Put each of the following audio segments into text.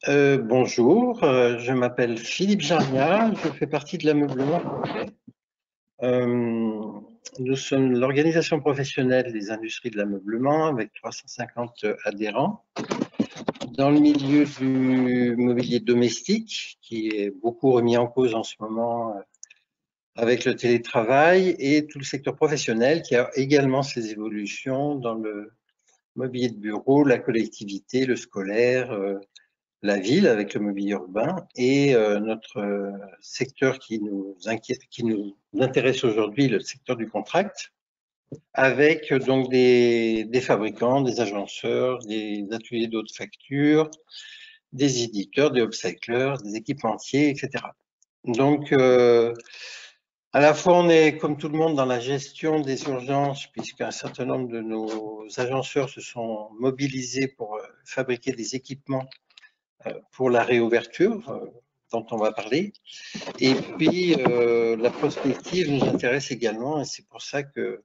Bonjour, je m'appelle Philippe Jarnia, je fais partie de l'ameublement. Nous sommes l'organisation professionnelle des industries de l'ameublement avec 350 adhérents dans le milieu du mobilier domestique qui est beaucoup remis en cause en ce moment avec le télétravail et tout le secteur professionnel qui a également ses évolutions dans le mobilier de bureau, la collectivité, le scolaire, la ville avec le mobilier urbain et notre secteur qui nous intéresse aujourd'hui, le secteur du contract, avec donc des fabricants, des agenceurs, des ateliers de haute facture, des éditeurs, des upcyclers, des équipementiers, etc. Donc, à la fois, on est, comme tout le monde, dans la gestion des urgences, puisqu'un certain nombre de nos agenceurs se sont mobilisés pour fabriquer des équipements pour la réouverture dont on va parler. Et puis, la prospective nous intéresse également et c'est pour ça que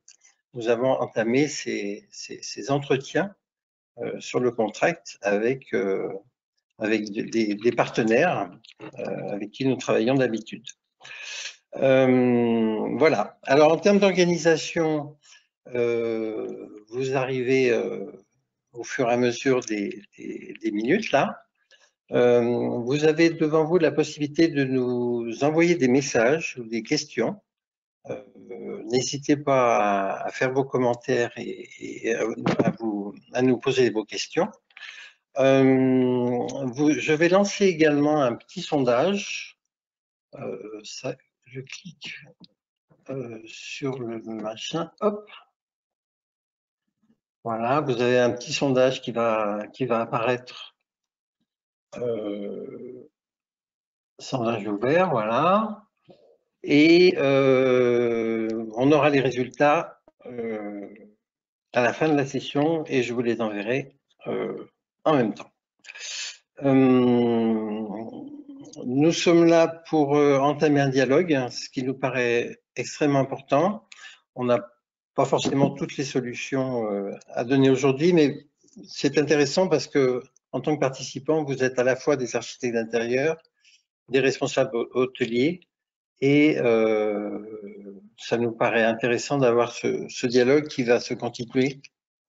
nous avons entamé ces entretiens sur le contract avec des partenaires avec qui nous travaillons d'habitude. Voilà. Alors, en termes d'organisation, vous arrivez au fur et à mesure des minutes là. Vous avez devant vous la possibilité de nous envoyer des messages ou des questions. N'hésitez pas à faire vos commentaires et à nous poser vos questions. Je vais lancer également un petit sondage. Je clique sur le machin. Hop. Voilà, vous avez un petit sondage qui va apparaître. Sondage ouvert, voilà. Et on aura les résultats à la fin de la session et je vous les enverrai en même temps. Nous sommes là pour entamer un dialogue, ce qui nous paraît extrêmement important. On n'a pas forcément toutes les solutions à donner aujourd'hui, mais c'est intéressant parce que en tant que participant, vous êtes à la fois des architectes d'intérieur, des responsables hôteliers, et ça nous paraît intéressant d'avoir ce dialogue qui va se continuer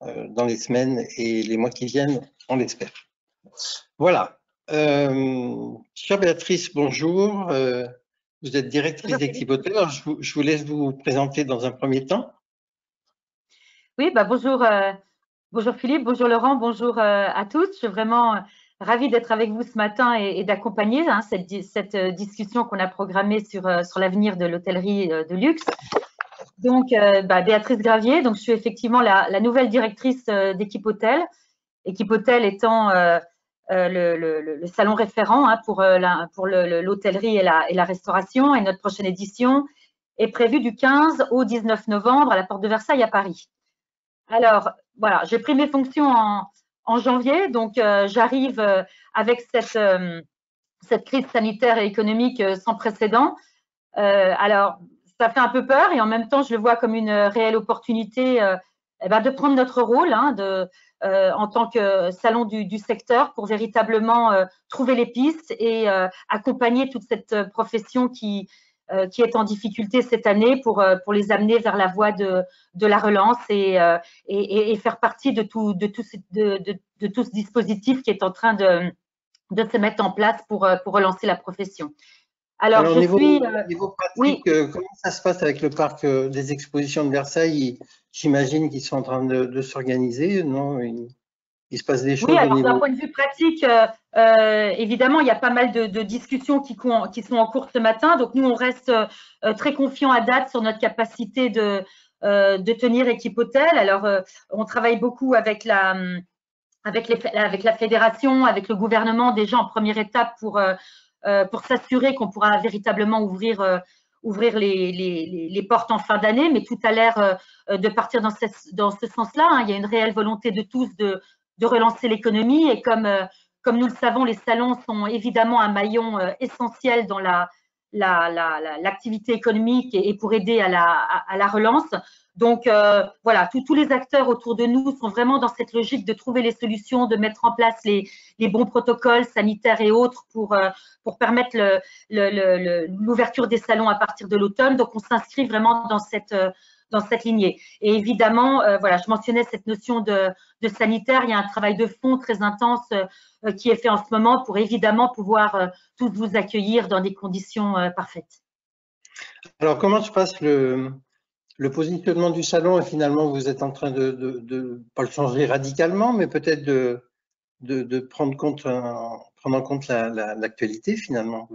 dans les semaines et les mois qui viennent, on l'espère. Voilà. Chère Béatrice, bonjour. Vous êtes directrice d'Equipotel. Je vous laisse vous présenter dans un premier temps. Oui, bonjour, bonjour Philippe, bonjour Laurent, bonjour à tous. Je suis vraiment ravie d'être avec vous ce matin et d'accompagner cette discussion qu'on a programmée sur l'avenir de l'hôtellerie de luxe. Donc, Béatrice Gravier, donc je suis effectivement la nouvelle directrice d'Equipotel. Equipotel étant le salon référent pour l'hôtellerie et la restauration. Et notre prochaine édition est prévue du 15 au 19 novembre à la Porte de Versailles à Paris. Alors, voilà, j'ai pris mes fonctions en janvier, donc j'arrive avec cette crise sanitaire et économique sans précédent. Alors, ça fait un peu peur et en même temps, je le vois comme une réelle opportunité de prendre notre rôle en tant que salon du secteur pour véritablement trouver les pistes et accompagner toute cette profession qui est en difficulté cette année pour les amener vers la voie de la relance et faire partie de tout ce dispositif qui est en train de se mettre en place pour relancer la profession. Alors niveau pratique, comment ça se passe avec le parc des expositions de Versailles? J'imagine qu'ils sont en train de s'organiser, non? Il se passe des choses au niveau… D'un point de vue pratique, évidemment, il y a pas mal de discussions qui sont en cours ce matin. Donc, nous, on reste très confiants à date sur notre capacité de tenir Equipotel. Alors, on travaille beaucoup avec la fédération, avec le gouvernement déjà en première étape pour s'assurer qu'on pourra véritablement ouvrir les portes en fin d'année, mais tout a l'air de partir dans ce sens-là. Il y a une réelle volonté de tous de relancer l'économie et comme nous le savons, les salons sont évidemment un maillon essentiel dans l'activité économique et pour aider à la relance. Donc, voilà, tous les acteurs autour de nous sont vraiment dans cette logique de trouver les solutions, de mettre en place les bons protocoles sanitaires et autres pour permettre l'ouverture des salons à partir de l'automne. Donc, on s'inscrit vraiment dans cette lignée. Et évidemment, voilà, je mentionnais cette notion de sanitaire. Il y a un travail de fond très intense qui est fait en ce moment pour évidemment pouvoir tous vous accueillir dans des conditions parfaites. Alors, comment se passe le positionnement du salon? Et finalement, vous êtes en train de pas le changer radicalement, mais peut-être de prendre en compte l'actualité finalement.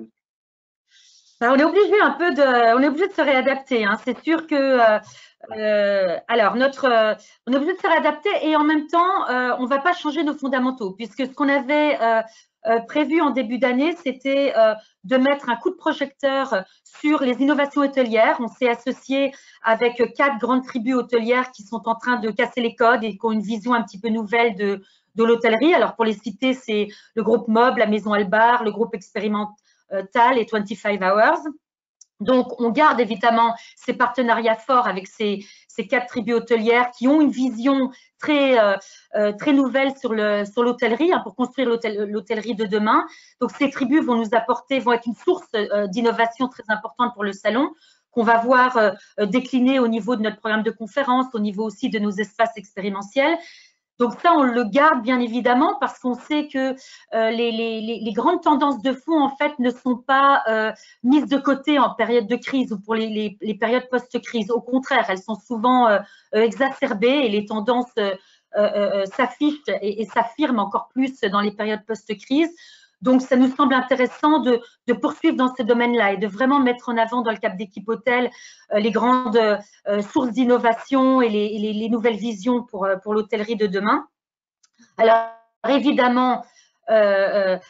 On est obligé de se réadapter. Hein. C'est sûr que alors on est obligé de se réadapter et en même temps on ne va pas changer nos fondamentaux puisque ce qu'on avait prévu en début d'année, c'était de mettre un coup de projecteur sur les innovations hôtelières. On s'est associé avec 4 grandes tribus hôtelières qui sont en train de casser les codes et qui ont une vision un petit peu nouvelle de l'hôtellerie. Alors pour les citer, c'est le groupe Mob, la Maison Albar, le groupe Expérimental et 25 Hours. Donc, on garde évidemment ces partenariats forts avec ces 4 tribus hôtelières qui ont une vision très nouvelle sur l'hôtellerie, hein, pour construire l'hôtellerie de demain. Donc, ces tribus vont être une source d'innovation très importante pour le salon, qu'on va voir décliner au niveau de notre programme de conférence, au niveau aussi de nos espaces expérientiels. Donc ça, on le garde bien évidemment parce qu'on sait que les grandes tendances de fond, en fait, ne sont pas mises de côté en période de crise ou pour les périodes post-crise. Au contraire, elles sont souvent exacerbées et les tendances s'affichent et s'affirment encore plus dans les périodes post-crise. Donc, ça nous semble intéressant de poursuivre dans ce domaine-là et de vraiment mettre en avant dans le cadre d'Équipe Hôtel les grandes sources d'innovation et les nouvelles visions pour l'hôtellerie de demain. Alors, évidemment,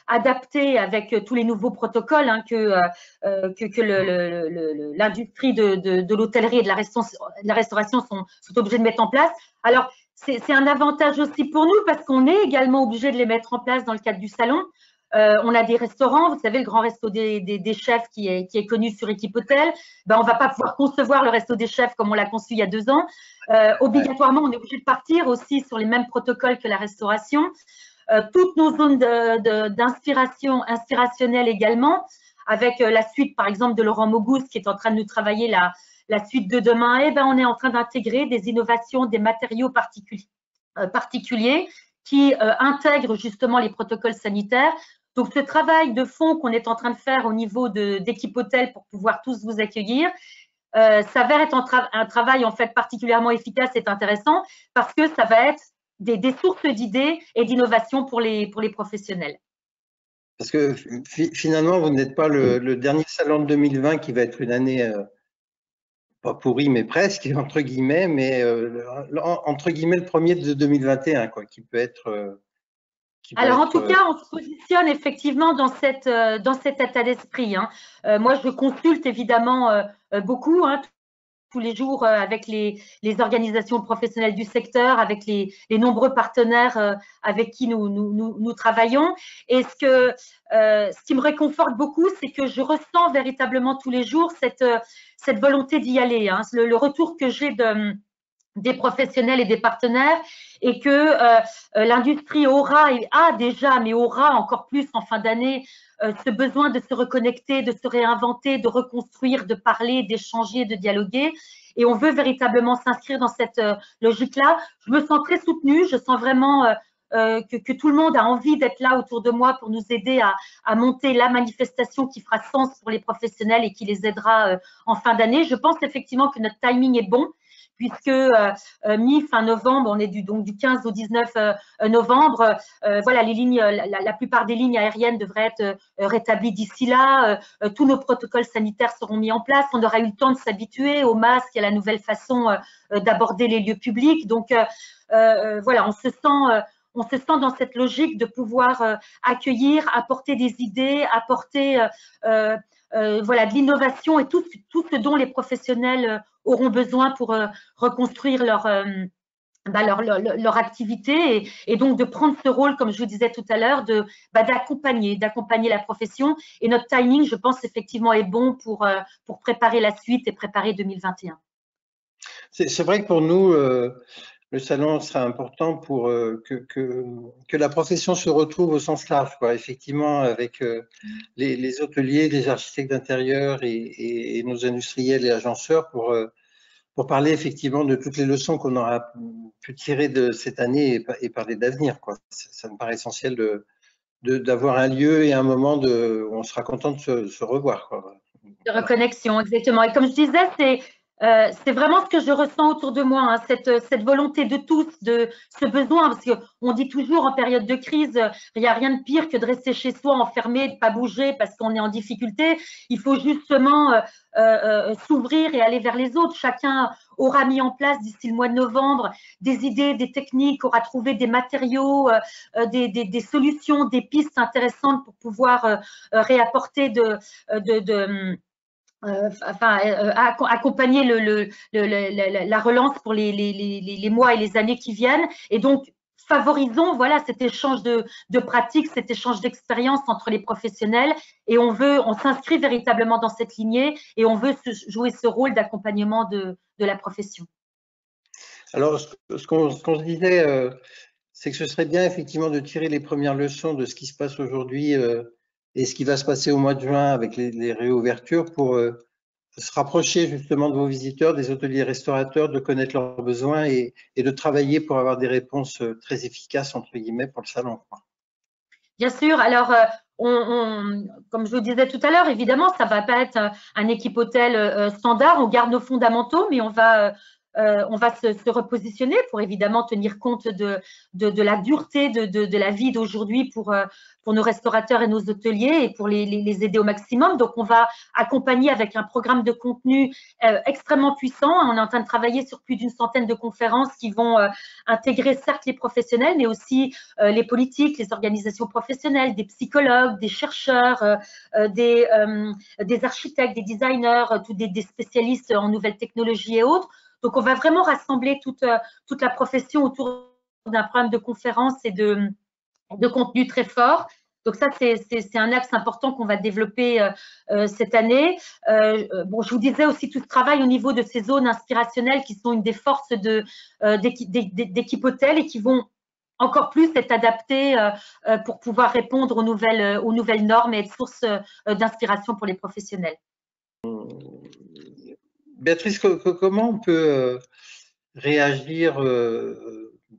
adapté avec tous les nouveaux protocoles hein, que l'industrie de l'hôtellerie et de la restauration sont obligés de mettre en place. Alors, c'est un avantage aussi pour nous parce qu'on est également obligé de les mettre en place dans le cadre du salon. On a des restaurants, vous savez, le grand resto des chefs qui est connu sur Équipe Hôtel. Ben, on ne va pas pouvoir concevoir le resto des chefs comme on l'a conçu il y a 2 ans. Obligatoirement, on est obligé de partir aussi sur les mêmes protocoles que la restauration. Toutes nos zones d'inspiration inspirationnelle également, avec la suite, par exemple, de Laurent Maugous qui est en train de nous travailler la suite de demain. Et ben, on est en train d'intégrer des innovations, des matériaux particuliers qui intègrent justement les protocoles sanitaires. Donc, ce travail de fond qu'on est en train de faire au niveau d'Équipe Hôtel pour pouvoir tous vous accueillir s'avère être un travail en fait particulièrement efficace et intéressant parce que ça va être des sources d'idées et d'innovation pour les professionnels. Parce que finalement, vous n'êtes pas le dernier salon de 2020 qui va être une année pas pourrie, mais presque, entre guillemets, mais entre guillemets le premier de 2021, quoi, qui peut être… Alors, en tout cas, on se positionne effectivement dans cet état d'esprit. Hein. Moi, je consulte évidemment beaucoup, hein, tous les jours avec les organisations professionnelles du secteur, avec les nombreux partenaires avec qui nous travaillons. Et ce qui me réconforte beaucoup, c'est que je ressens véritablement tous les jours cette volonté d'y aller. Hein. Le retour que j'ai des professionnels et des partenaires et que l'industrie a déjà, mais aura encore plus en fin d'année, ce besoin de se reconnecter, de se réinventer, de reconstruire, de parler, d'échanger, de dialoguer. Et on veut véritablement s'inscrire dans cette logique-là. Je me sens très soutenue, je sens vraiment que tout le monde a envie d'être là autour de moi pour nous aider à monter la manifestation qui fera sens pour les professionnels et qui les aidera en fin d'année. Je pense effectivement que notre timing est bon, puisque mi-fin novembre, on est donc du 15 au 19 novembre, voilà, les lignes, la plupart des lignes aériennes devraient être rétablies d'ici là, tous nos protocoles sanitaires seront mis en place, on aura eu le temps de s'habituer aux masques et à la nouvelle façon d'aborder les lieux publics. Donc voilà, on se sent dans cette logique de pouvoir accueillir, apporter des idées, apporter voilà, de l'innovation et tout ce dont les professionnels auront besoin pour reconstruire leur activité et donc de prendre ce rôle, comme je vous disais tout à l'heure, d'accompagner la profession. Et notre timing, je pense, effectivement, est bon pour préparer la suite et préparer 2021. C'est vrai que pour nous, le salon sera important pour que la profession se retrouve au sens large, quoi. Effectivement, avec les hôteliers, les architectes d'intérieur et nos industriels et agenceurs pour parler effectivement de toutes les leçons qu'on aura pu tirer de cette année et parler d'avenir, quoi. Ça me paraît essentiel d'avoir un lieu et un moment où on sera content de se revoir, quoi. De reconnexion, exactement. Et comme je disais, c'est vraiment ce que je ressens autour de moi, hein, cette volonté de tous, de ce besoin, parce qu'on dit toujours en période de crise, il n'y a rien de pire que de rester chez soi enfermé, de ne pas bouger parce qu'on est en difficulté. Il faut justement s'ouvrir et aller vers les autres. Chacun aura mis en place d'ici le mois de novembre des idées, des techniques, aura trouvé des matériaux, des solutions, des pistes intéressantes pour pouvoir réapporter accompagner la relance pour les mois et les années qui viennent. Et donc, favorisons voilà, cet échange de pratiques, cet échange d'expériences entre les professionnels. Et on s'inscrit véritablement dans cette lignée et on veut jouer ce rôle d'accompagnement de la profession. Alors, ce qu'on se disait, c'est que ce serait bien effectivement de tirer les premières leçons de ce qui se passe aujourd'hui et ce qui va se passer au mois de juin avec les réouvertures pour se rapprocher justement de vos visiteurs, des hôteliers restaurateurs, de connaître leurs besoins et de travailler pour avoir des réponses très efficaces, entre guillemets, pour le salon, quoi. Bien sûr. Alors, comme je vous disais tout à l'heure, évidemment, ça ne va pas être un équipe hôtel standard. On garde nos fondamentaux, mais on va se repositionner pour évidemment tenir compte de la dureté de la vie d'aujourd'hui pour nos restaurateurs et nos hôteliers et pour les aider au maximum. Donc, on va accompagner avec un programme de contenu extrêmement puissant. On est en train de travailler sur plus d'une centaine de conférences qui vont intégrer certes les professionnels, mais aussi les politiques, les organisations professionnelles, des psychologues, des chercheurs, des architectes, des designers, tous des spécialistes en nouvelles technologies et autres. Donc, on va vraiment rassembler toute la profession autour d'un programme de conférence et de contenu très fort. Donc, ça, c'est un axe important qu'on va développer cette année. Bon, je vous disais aussi tout ce travail au niveau de ces zones inspirationnelles qui sont une des forces d'équipe hôtel et qui vont encore plus être adaptées pour pouvoir répondre aux nouvelles normes et être source d'inspiration pour les professionnels. Béatrice, comment on peut réagir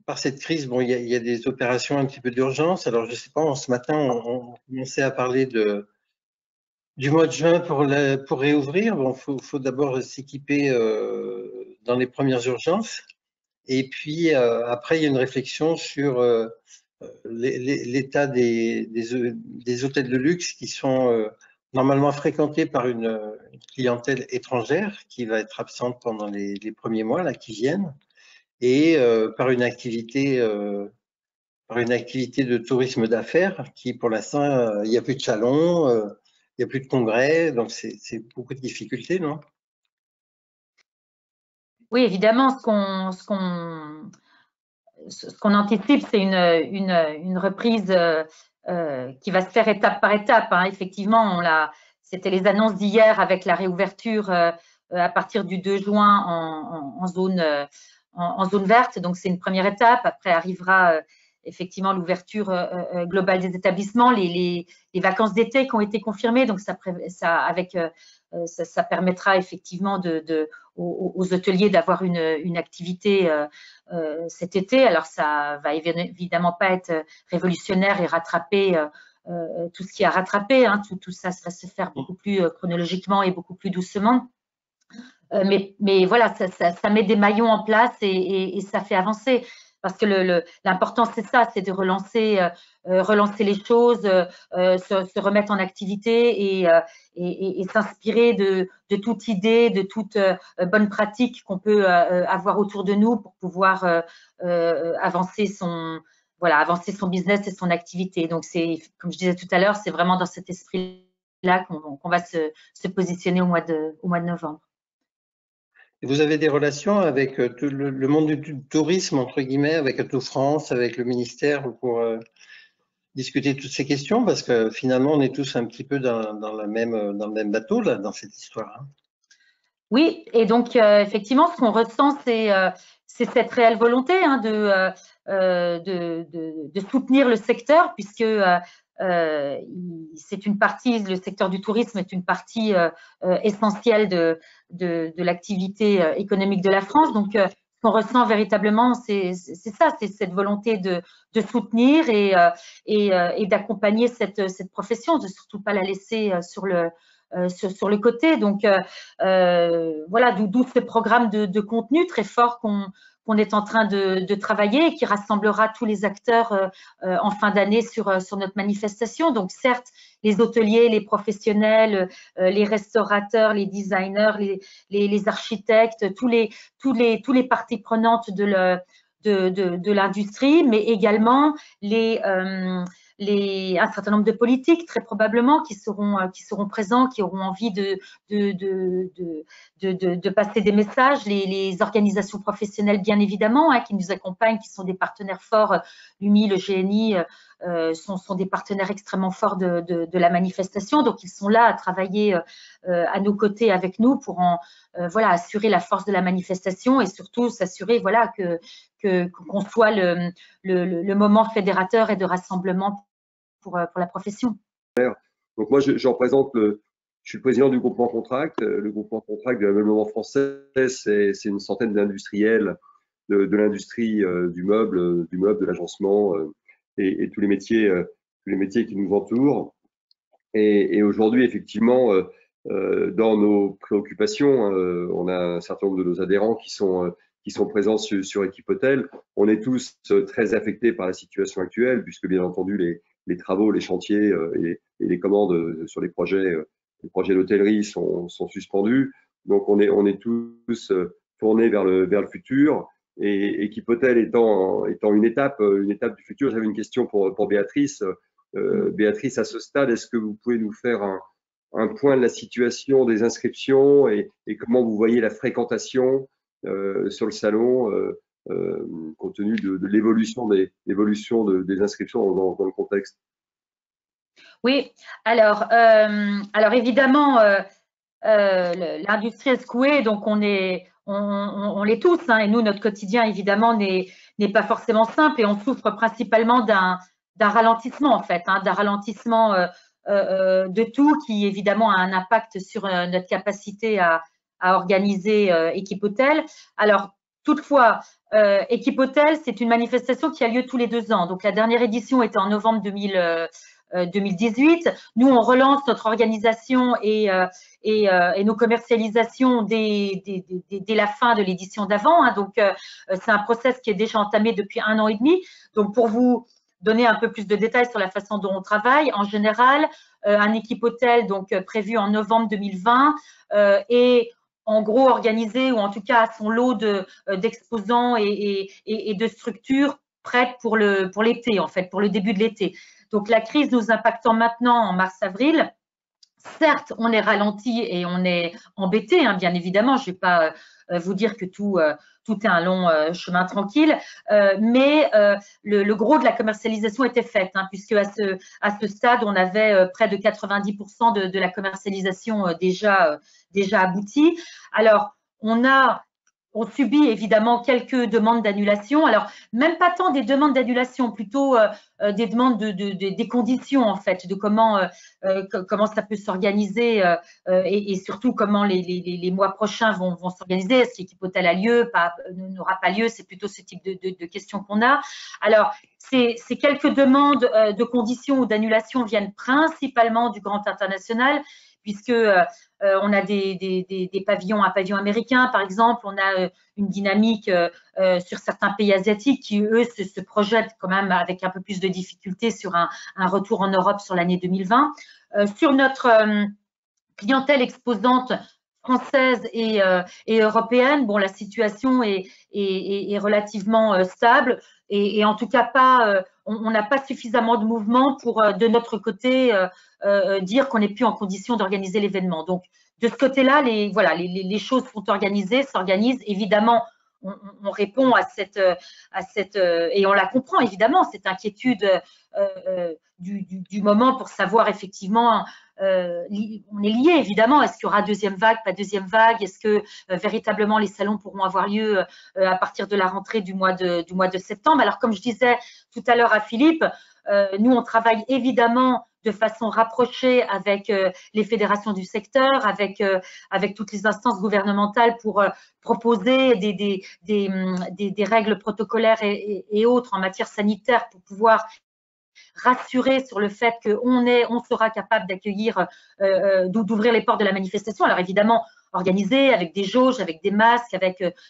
par cette crise? Bon, il y a des opérations un petit peu d'urgence. Alors, je ne sais pas, ce matin, on commençait à parler du mois de juin pour réouvrir. Bon, faut d'abord s'équiper dans les premières urgences. Et puis, après, il y a une réflexion sur l'état des hôtels de luxe qui sont normalement fréquentés par une clientèle étrangère qui va être absente pendant les premiers mois là, qui viennent et par une activité de tourisme d'affaires qui, pour l'instant, il n'y a plus de salon, il n'y a plus de congrès, donc c'est beaucoup de difficultés, non? Oui, évidemment, ce qu'on anticipe, c'est une reprise qui va se faire étape par étape, hein. Effectivement, c'était les annonces d'hier avec la réouverture à partir du 2 juin en zone verte. Donc, c'est une première étape. Après arrivera effectivement l'ouverture globale des établissements, les vacances d'été qui ont été confirmées. Donc, ça permettra effectivement aux hôteliers d'avoir une activité cet été. Alors, ça va évidemment pas être révolutionnaire et rattraper tout ce qui a rattrapé, hein. Tout ça va se faire beaucoup plus chronologiquement et beaucoup plus doucement. Mais voilà, ça met des maillons en place et ça fait avancer. Parce que l'important, c'est ça, c'est de relancer les choses, se remettre en activité et s'inspirer de toute idée, de toute bonne pratique qu'on peut avoir autour de nous pour pouvoir avancer son business et son activité. Donc, comme je disais tout à l'heure, c'est vraiment dans cet esprit-là qu'on va se positionner au mois de novembre. Vous avez des relations avec tout le monde du tourisme, entre guillemets, avec Atout France, avec le ministère pour discuter de toutes ces questions? Parce que finalement, on est tous un petit peu dans le même bateau, là, dans cette histoire, hein. Oui, et donc effectivement, ce qu'on ressent, c'est cette réelle volonté hein, de soutenir le secteur, puisque c'est une partie, le secteur du tourisme est une partie essentielle de l'activité économique de la France. Donc, ce qu'on ressent véritablement, c'est ça, c'est cette volonté de soutenir et d'accompagner cette profession, de surtout pas la laisser sur le côté. Donc, voilà, d'où ce programme de contenu très fort qu'on est en train de travailler et qui rassemblera tous les acteurs en fin d'année sur notre manifestation. Donc, certes, les hôteliers, les professionnels, les restaurateurs, les designers, les architectes, tous les parties prenantes de l'industrie, mais également un certain nombre de politiques, très probablement, qui seront présents, qui auront envie de passer des messages, les organisations professionnelles, bien évidemment, hein, qui nous accompagnent, qui sont des partenaires forts. L'UMI, le GNI sont des partenaires extrêmement forts de la manifestation. Donc, ils sont là à travailler à nos côtés avec nous pour voilà, assurer la force de la manifestation et surtout s'assurer voilà, qu'on soit le moment fédérateur et de rassemblement pour la profession. Donc moi, je représente je suis le président du groupement Contract. Le groupement Contract de l'ameublement français, c'est une centaine d'industriels de l'industrie du meuble, de l'agencement et tous les métiers qui nous entourent. Et aujourd'hui, effectivement, dans nos préoccupations, on a un certain nombre de nos adhérents qui sont présents sur Équipe Hôtel. On est tous très affectés par la situation actuelle, puisque bien entendu les travaux, les chantiers et les commandes sur les projets d'hôtellerie sont suspendus. Donc on est tous tournés vers le futur. Et Équipe Hôtel étant une étape du futur, j'avais une question pour Béatrice. Béatrice, à ce stade, est-ce que vous pouvez nous faire un point de la situation des inscriptions et comment vous voyez la fréquentation sur le salon compte tenu de l'évolution des inscriptions dans le contexte? Oui, alors évidemment, l'industrie est secouée, donc on l'est tous, hein, et nous, notre quotidien, évidemment, n'est pas forcément simple et on souffre principalement d'un ralentissement, en fait, hein, d'un ralentissement de tout qui, évidemment, a un impact sur notre capacité à organiser Équipe Hôtel. Alors, toutefois, Équipe Hôtel, c'est une manifestation qui a lieu tous les 2 ans. Donc, la dernière édition était en novembre 2018. Nous, on relance notre organisation et nos commercialisations dès la fin de l'édition d'avant. Hein. Donc, c'est un process qui est déjà entamé depuis 1 an et demi. Donc, pour vous donner un peu plus de détails sur la façon dont on travaille, en général, un Équipe Hôtel donc prévu en novembre 2020 est en gros organisé ou en tout cas à son lot d'exposants et de structures prêtes pour l'été, en fait, pour le début de l'été. Donc, la crise nous impactant maintenant en mars-avril, certes, on est ralenti et on est embêté, hein, bien évidemment. Je ne vais pas vous dire que tout est un long chemin tranquille, mais le gros de la commercialisation était fait, hein, puisque à ce stade, on avait près de 90% de la commercialisation déjà aboutie. Alors, on subit évidemment quelques demandes d'annulation. Alors, même pas tant des demandes d'annulation, plutôt des demandes des conditions, en fait, de comment ça peut s'organiser et surtout comment les mois prochains vont s'organiser. Est-ce qu'Équipe Hôtel a lieu, n'aura pas lieu? C'est plutôt ce type de questions qu'on a. Alors, ces quelques demandes de conditions ou d'annulation viennent principalement du grand international, puisque on a des pavillons, un pavillon américain par exemple, on a une dynamique sur certains pays asiatiques qui, eux, se projettent quand même avec un peu plus de difficultés sur un retour en Europe sur l'année 2020. Sur notre clientèle exposante française et européenne, bon, la situation est relativement stable et en tout cas pas, on n'a pas suffisamment de mouvement pour, de notre côté, dire qu'on n'est plus en condition d'organiser l'événement. Donc, de ce côté-là, les choses sont organisées, s'organisent. Évidemment, on répond à cette et on la comprend évidemment, cette inquiétude du moment pour savoir effectivement on est lié évidemment. Est-ce qu'il y aura deuxième vague, pas deuxième vague? Est-ce que véritablement les salons pourront avoir lieu à partir de la rentrée du mois de septembre? Alors comme je disais tout à l'heure à Philippe, nous on travaille évidemment de façon rapprochée avec les fédérations du secteur, avec toutes les instances gouvernementales pour proposer des règles protocolaires et autres en matière sanitaire pour pouvoir rassurer sur le fait qu'on sera capable d'accueillir, d'ouvrir les portes de la manifestation. Alors évidemment, organisé avec des jauges, avec des masques,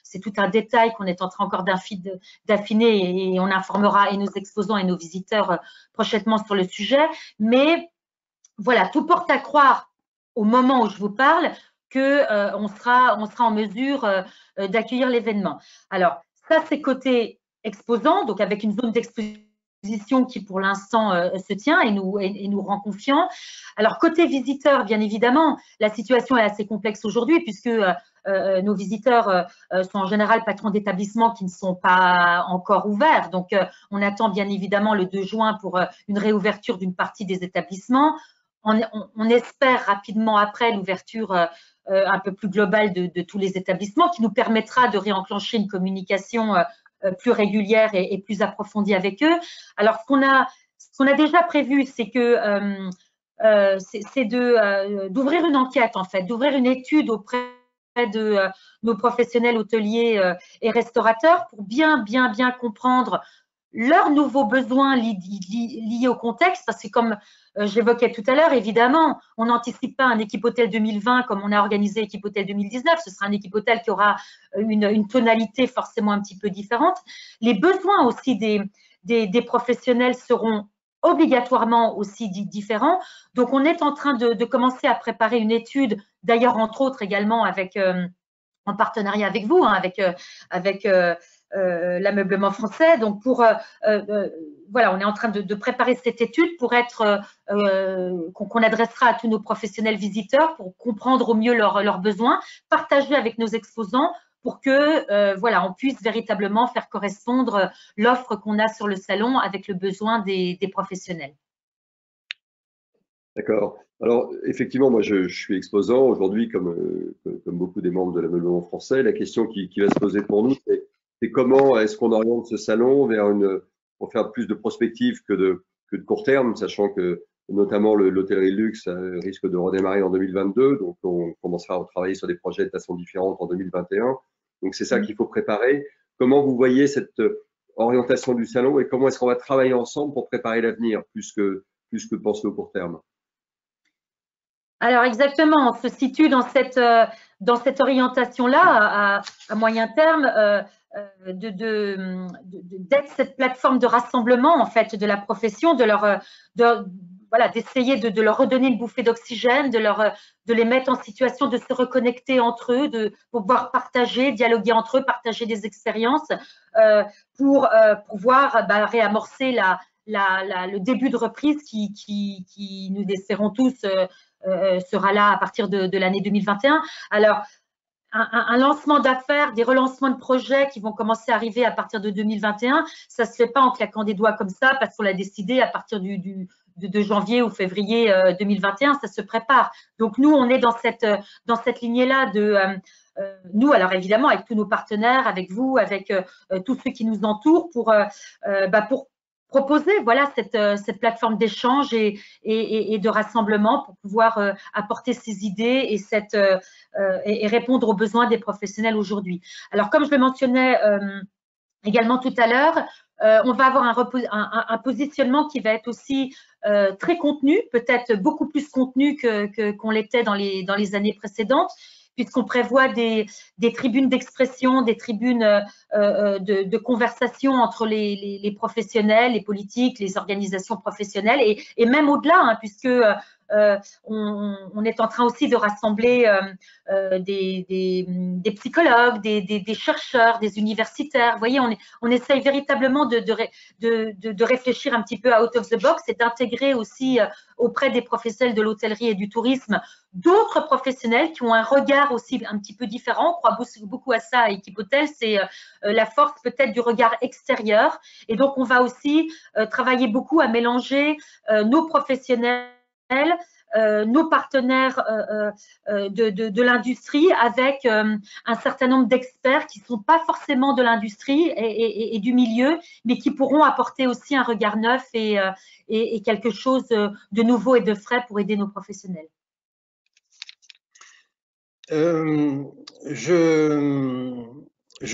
c'est tout un détail qu'on est en train encore d'affiner et on informera et nos exposants et nos visiteurs prochainement sur le sujet. Mais voilà, tout porte à croire au moment où je vous parle qu'on sera en mesure d'accueillir l'événement. Alors ça, c'est côté exposant, donc avec une zone d'exposition qui pour l'instant se tient et nous rend confiants. Alors côté visiteurs, bien évidemment, la situation est assez complexe aujourd'hui puisque nos visiteurs sont en général patrons d'établissements qui ne sont pas encore ouverts. Donc on attend bien évidemment le 2 juin pour une réouverture d'une partie des établissements. On espère rapidement après l'ouverture un peu plus globale de tous les établissements qui nous permettra de réenclencher une communication plus régulière et plus approfondie avec eux. Alors, ce qu'on a déjà prévu, c'est d'ouvrir une enquête, en fait, d'ouvrir une étude auprès de nos professionnels hôteliers et restaurateurs pour bien comprendre leurs nouveaux besoins liés au contexte, parce que comme j'évoquais tout à l'heure, évidemment, on n'anticipe pas un Équipe Hôtel 2020 comme on a organisé Équipe Hôtel 2019. Ce sera un Équipe Hôtel qui aura une tonalité forcément un petit peu différente. Les besoins aussi des professionnels seront obligatoirement aussi différents. Donc, on est en train de commencer à préparer une étude, d'ailleurs, entre autres également en partenariat avec vous, avec l'ameublement français. Donc, voilà, on est en train de préparer cette étude pour qu'on adressera à tous nos professionnels visiteurs pour comprendre au mieux leurs besoins, partager avec nos exposants pour que voilà, on puisse véritablement faire correspondre l'offre qu'on a sur le salon avec le besoin des professionnels. D'accord. Alors, effectivement, moi, je suis exposant aujourd'hui, comme beaucoup des membres de l'ameublement français. La question qui va se poser pour nous, c'est comment est-ce qu'on oriente ce salon pour faire plus de prospective que de court terme, sachant que notamment l'hôtellerie luxe risque de redémarrer en 2022. Donc, on commencera à travailler sur des projets de façon différente en 2021. Donc, c'est ça qu'il faut préparer. Comment vous voyez cette orientation du salon et comment est-ce qu'on va travailler ensemble pour préparer l'avenir plus que penser au court terme? Alors exactement, on se situe dans cette orientation-là à moyen terme d'être cette plateforme de rassemblement en fait de la profession, voilà, d'essayer de leur redonner une bouffée d'oxygène, de les mettre en situation de se reconnecter entre eux, de pouvoir partager, dialoguer entre eux, partager des expériences pour pouvoir réamorcer le début de reprise qui nous espérons tous sera là à partir de l'année 2021. Alors, un lancement d'affaires, des relancements de projets qui vont commencer à arriver à partir de 2021, ça ne se fait pas en claquant des doigts comme ça parce qu'on l'a décidé à partir de janvier ou février 2021, ça se prépare. Donc, nous, on est dans cette lignée-là nous, alors évidemment, avec tous nos partenaires, avec vous, avec tous ceux qui nous entourent pour proposer voilà cette plateforme d'échange et de rassemblement pour pouvoir apporter ces idées et répondre aux besoins des professionnels aujourd'hui. Alors comme je le mentionnais également tout à l'heure, on va avoir un positionnement qui va être aussi très contenu, peut-être beaucoup plus contenu qu'on l'était dans les années précédentes, puisqu'on prévoit des tribunes d'expression, des tribunes de conversation entre les professionnels, les politiques, les organisations professionnelles et même au-delà, hein, puisque on est en train aussi de rassembler des psychologues, des chercheurs, des universitaires. Vous voyez, on essaye véritablement de réfléchir un petit peu out of the box et d'intégrer aussi auprès des professionnels de l'hôtellerie et du tourisme d'autres professionnels qui ont un regard aussi un petit peu différent. On croit beaucoup à ça à Équipe Hôtel, c'est la force peut-être du regard extérieur. Et donc, on va aussi travailler beaucoup à mélanger nos professionnels nos partenaires de l'industrie avec un certain nombre d'experts qui ne sont pas forcément de l'industrie et du milieu, mais qui pourront apporter aussi un regard neuf et quelque chose de nouveau et de frais pour aider nos professionnels. Je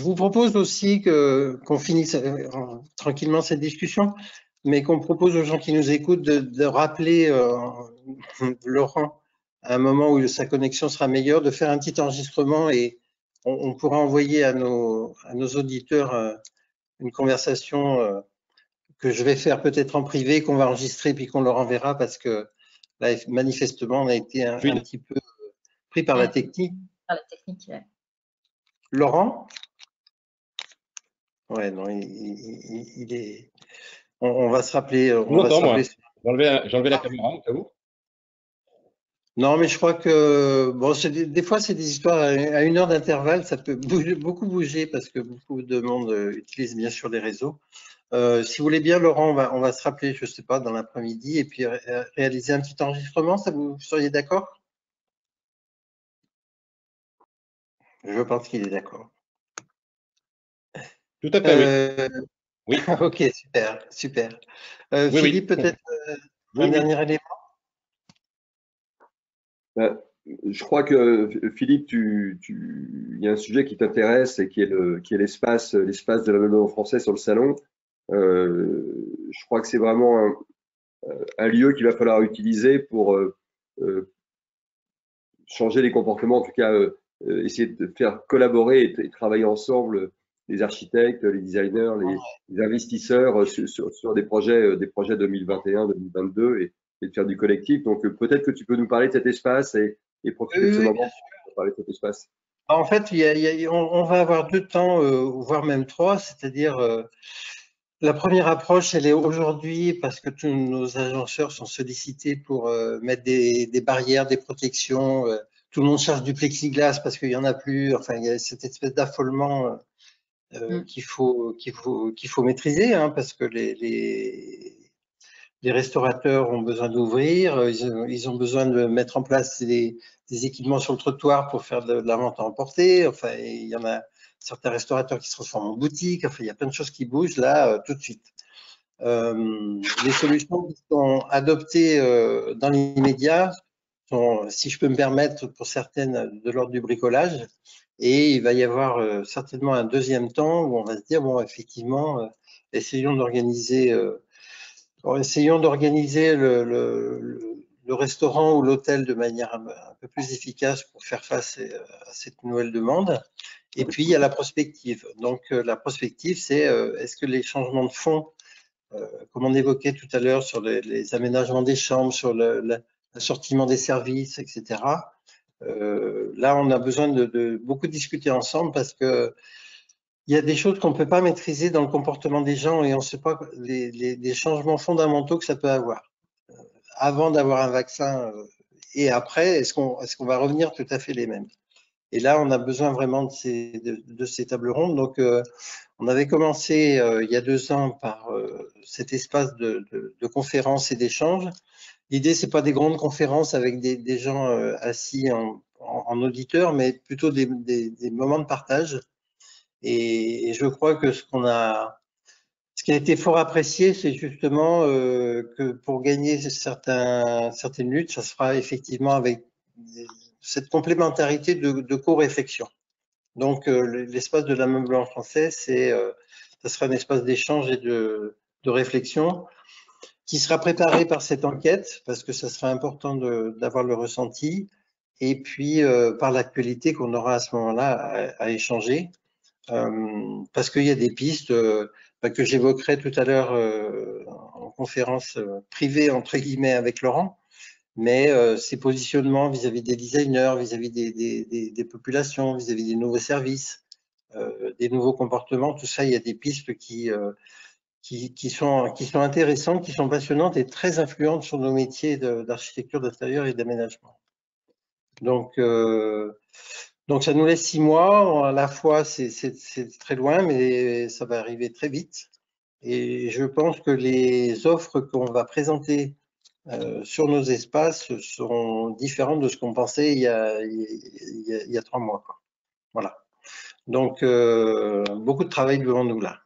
vous propose aussi qu'on finisse tranquillement cette discussion, mais qu'on propose aux gens qui nous écoutent de rappeler Laurent à un moment où sa connexion sera meilleure, de faire un petit enregistrement et on pourra envoyer à nos auditeurs une conversation que je vais faire peut-être en privé, qu'on va enregistrer puis qu'on leur enverra parce que là, manifestement, on a été un petit peu pris par la technique. Par la technique, ouais. Laurent? Ouais, non, il est. On va se rappeler. J'ai enlevé la caméra, au cas où. Non, mais je crois que bon, des fois, c'est des histoires à 1 heure d'intervalle, ça peut beaucoup bouger parce que beaucoup de monde utilise bien sûr les réseaux. Si vous voulez bien, Laurent, on va se rappeler, je sais pas, dans l'après-midi et puis réaliser un petit enregistrement. Ça vous seriez d'accord? Je pense qu'il est d'accord. Tout à fait, oui. Oui. Ok, super. Oui, Philippe, oui. peut-être un dernier élément? Ben, je crois que Philippe, il y a un sujet qui t'intéresse et qui est l'espace de l'ameublement français sur le salon. Je crois que c'est vraiment un lieu qu'il va falloir utiliser pour changer les comportements, en tout cas essayer de faire collaborer et travailler ensemble les architectes, les designers, les investisseurs sur des projets 2021, 2022 et de faire du collectif. Donc peut-être que tu peux nous parler de cet espace et profiter de ce moment pour parler de cet espace. En fait, on va avoir 2 temps, voire même 3, c'est-à-dire la première approche, elle est aujourd'hui parce que tous nos agenceurs sont sollicités pour mettre des barrières, des protections. Tout le monde cherche du plexiglas parce qu'il y en a plus. Enfin, il y a cette espèce d'affolement qu'il faut maîtriser, hein, parce que les restaurateurs ont besoin d'ouvrir, ils ont besoin de mettre en place des équipements sur le trottoir pour faire de la vente à emporter. Enfin, il y en a certains restaurateurs qui se transforment en boutique. Enfin, il y a plein de choses qui bougent là tout de suite. Les solutions qui sont adoptées dans l'immédiat sont, si je peux me permettre, pour certaines de l'ordre du bricolage. Et il va y avoir certainement un deuxième temps où on va se dire, bon, effectivement, essayons d'organiser le restaurant ou l'hôtel de manière un peu plus efficace pour faire face à cette nouvelle demande. Et puis, il y a la prospective. Donc, la prospective, c'est est-ce que les changements de fond, comme on évoquait tout à l'heure sur les aménagements des chambres, sur l'assortiment des services, etc., là, on a besoin de beaucoup discuter ensemble parce que il y a des choses qu'on ne peut pas maîtriser dans le comportement des gens et on ne sait pas les changements fondamentaux que ça peut avoir. Avant d'avoir un vaccin et après, est-ce qu'on va revenir tout à fait les mêmes? Et là, on a besoin vraiment de ces tables rondes. Donc, on avait commencé il y a 2 ans par cet espace de conférences et d'échanges. L'idée, c'est pas des grandes conférences avec des gens assis en auditeur, mais plutôt des moments de partage. Et je crois que ce qui a été fort apprécié, c'est justement que pour gagner certaines luttes, ça se fera effectivement avec cette complémentarité de co-réflexion. Donc, l'espace de l'ameublement français, ça sera un espace d'échange et de réflexion qui sera préparé par cette enquête, parce que ça sera important d'avoir le ressenti, et puis par l'actualité qu'on aura à ce moment-là à échanger. Parce qu'il y a des pistes que j'évoquerai tout à l'heure en conférence privée, entre guillemets, avec Laurent, mais ces positionnements vis-à-vis des designers, vis-à-vis des populations, vis-à-vis des nouveaux services, des nouveaux comportements, tout ça, il y a des pistes qui sont intéressantes, qui sont passionnantes et très influentes sur nos métiers d'architecture d'intérieur et d'aménagement. Donc, ça nous laisse 6 mois. À la fois, c'est très loin, mais ça va arriver très vite. Et je pense que les offres qu'on va présenter sur nos espaces sont différentes de ce qu'on pensait il y a 3 mois, quoi. Voilà. Donc, beaucoup de travail devant nous là.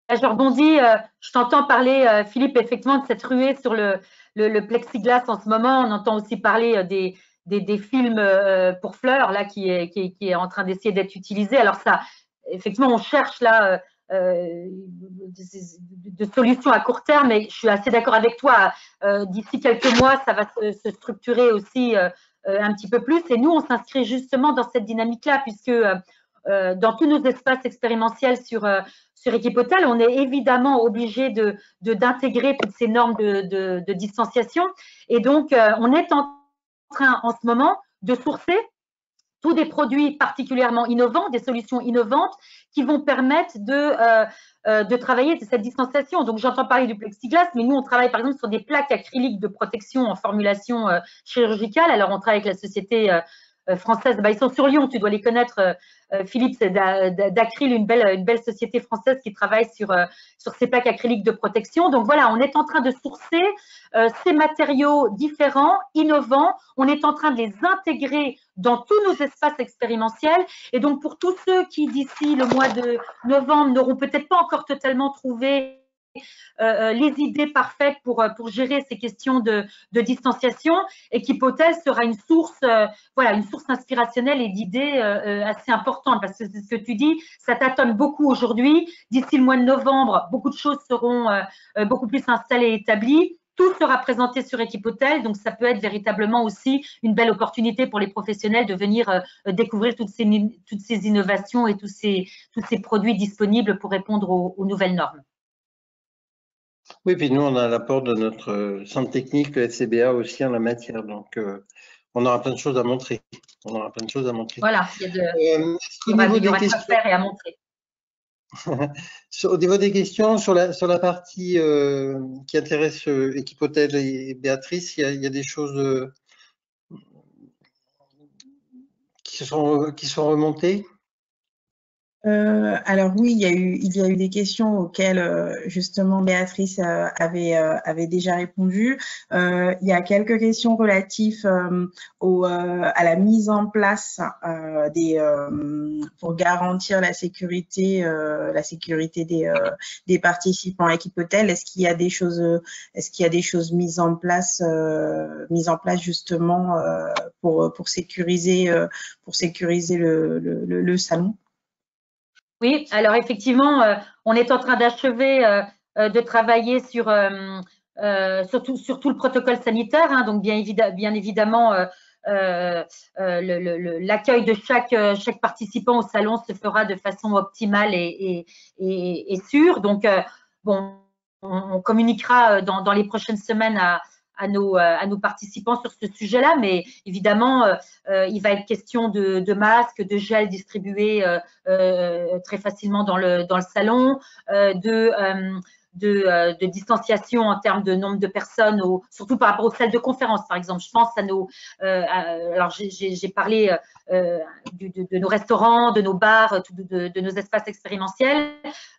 Je rebondis, je t'entends parler, Philippe, effectivement, de cette ruée sur le plexiglas en ce moment. On entend aussi parler des films pour fleurs là, qui est en train d'essayer d'être utilisé. Alors ça, effectivement, on cherche là de solutions à court terme, mais je suis assez d'accord avec toi. D'ici quelques mois, ça va se structurer aussi un petit peu plus. Et nous, on s'inscrit justement dans cette dynamique-là, puisque dans tous nos espaces expérientiels sur Equipotel, on est évidemment obligé d'intégrer toutes ces normes de distanciation. Et donc, on est en train en ce moment de sourcer tous des produits particulièrement innovants, des solutions innovantes qui vont permettre de travailler cette distanciation. Donc, j'entends parler du plexiglas, mais nous, on travaille par exemple sur des plaques acryliques de protection en formulation chirurgicale. Alors, on travaille avec la société française, ils sont sur Lyon, tu dois les connaître, Philippe, c'est d'Acryl, une belle société française qui travaille sur ces plaques acryliques de protection. Donc voilà, on est en train de sourcer ces matériaux différents, innovants, on est en train de les intégrer dans tous nos espaces expérimentiels. Et donc pour tous ceux qui d'ici le mois de novembre n'auront peut-être pas encore totalement trouvé les idées parfaites pour gérer ces questions de distanciation, Equipotel sera une source, une source inspirationnelle et d'idées assez importante, parce que c'est ce que tu dis, ça tâtonne beaucoup aujourd'hui. D'ici le mois de novembre, beaucoup de choses seront beaucoup plus installées et établies. Tout sera présenté sur Equipotel, donc ça peut être véritablement aussi une belle opportunité pour les professionnels de venir découvrir toutes ces innovations et tous ces produits disponibles pour répondre aux nouvelles normes. Oui, puis nous, on a l'apport de notre centre technique, le FCBA aussi en la matière. Donc, on aura plein de choses à montrer. Voilà, il y aura de quoi faire et à montrer. Au niveau des questions, sur la partie qui intéresse Equipotel et Béatrice, il y a des choses qui sont remontées. Alors oui, il y a eu des questions auxquelles justement Béatrice avait déjà répondu. Il y a quelques questions relatives à la mise en place pour garantir la sécurité des participants à Equipotel. Est-ce qu'il y a des choses mises en place justement pour sécuriser le salon? Oui, alors effectivement, on est en train d'achever de travailler sur tout le protocole sanitaire, hein, donc bien évidemment l'accueil de chaque participant au salon se fera de façon optimale et sûre. Donc on communiquera dans les prochaines semaines à nos participants sur ce sujet-là, mais évidemment, il va être question de masques, de gel distribué très facilement dans le salon, de distanciation en termes de nombre de personnes, surtout par rapport aux salles de conférence, par exemple. Je pense à alors j'ai parlé de nos restaurants, de nos bars, de nos espaces expérientiels,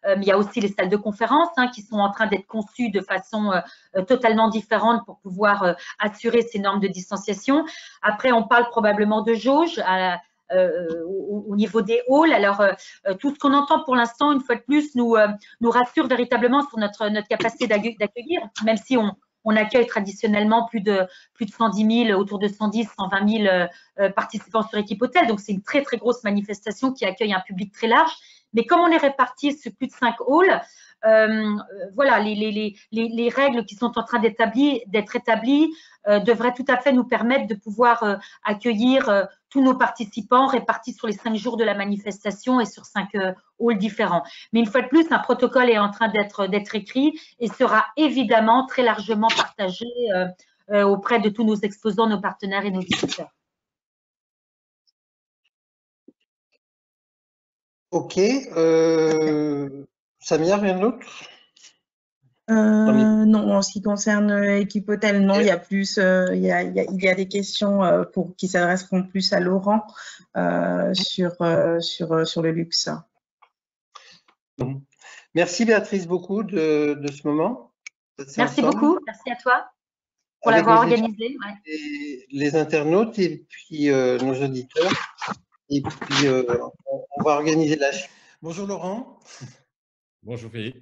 mais il y a aussi les salles de conférence qui sont en train d'être conçues de façon totalement différente pour pouvoir assurer ces normes de distanciation. Après, on parle probablement de jauge au niveau des halls. Alors, tout ce qu'on entend pour l'instant, une fois de plus, nous rassure véritablement sur notre capacité d'accueillir, même si on accueille traditionnellement plus de 110 000, autour de 110, 120 000 participants sur Equipotel. Donc, c'est une très, très grosse manifestation qui accueille un public très large. Mais comme on est répartis sur plus de 5 halls, voilà, les règles qui sont en train d'être établies devraient tout à fait nous permettre de pouvoir accueillir tous nos participants répartis sur les 5 jours de la manifestation et sur 5 halls différents. Mais une fois de plus, un protocole est en train d'être écrit et sera évidemment très largement partagé auprès de tous nos exposants, nos partenaires et nos visiteurs. Ok. Samia, rien d'autre? Non, en ce qui concerne Equipotel, non, il y a plus, il y a des questions qui s'adresseront plus à Laurent sur le luxe. Merci Béatrice beaucoup de ce moment. Merci beaucoup, merci à toi. pour avec l'avoir nos organisé. Ouais. les internautes et puis nos auditeurs. Et puis, on va organiser la suite. Bonjour Laurent. Bonjour Philippe.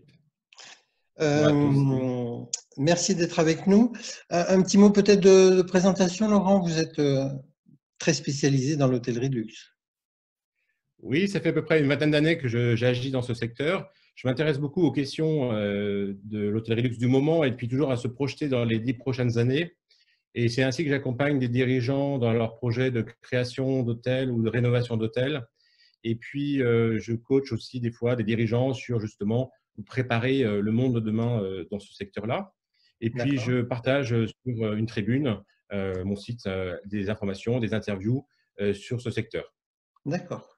Bonjour à tous. Merci d'être avec nous. Un petit mot peut-être de présentation, Laurent. Vous êtes très spécialisé dans l'hôtellerie de luxe. Oui, ça fait à peu près une vingtaine d'années que j'agis dans ce secteur. Je m'intéresse beaucoup aux questions de l'hôtellerie de luxe du moment et puis toujours à se projeter dans les 10 prochaines années. Et c'est ainsi que j'accompagne des dirigeants dans leurs projets de création d'hôtels ou de rénovation d'hôtels. Et puis, je coach aussi des fois des dirigeants sur justement préparer le monde de demain dans ce secteur-là. Et puis, je partage sur une tribune, mon site, des informations, des interviews sur ce secteur. D'accord.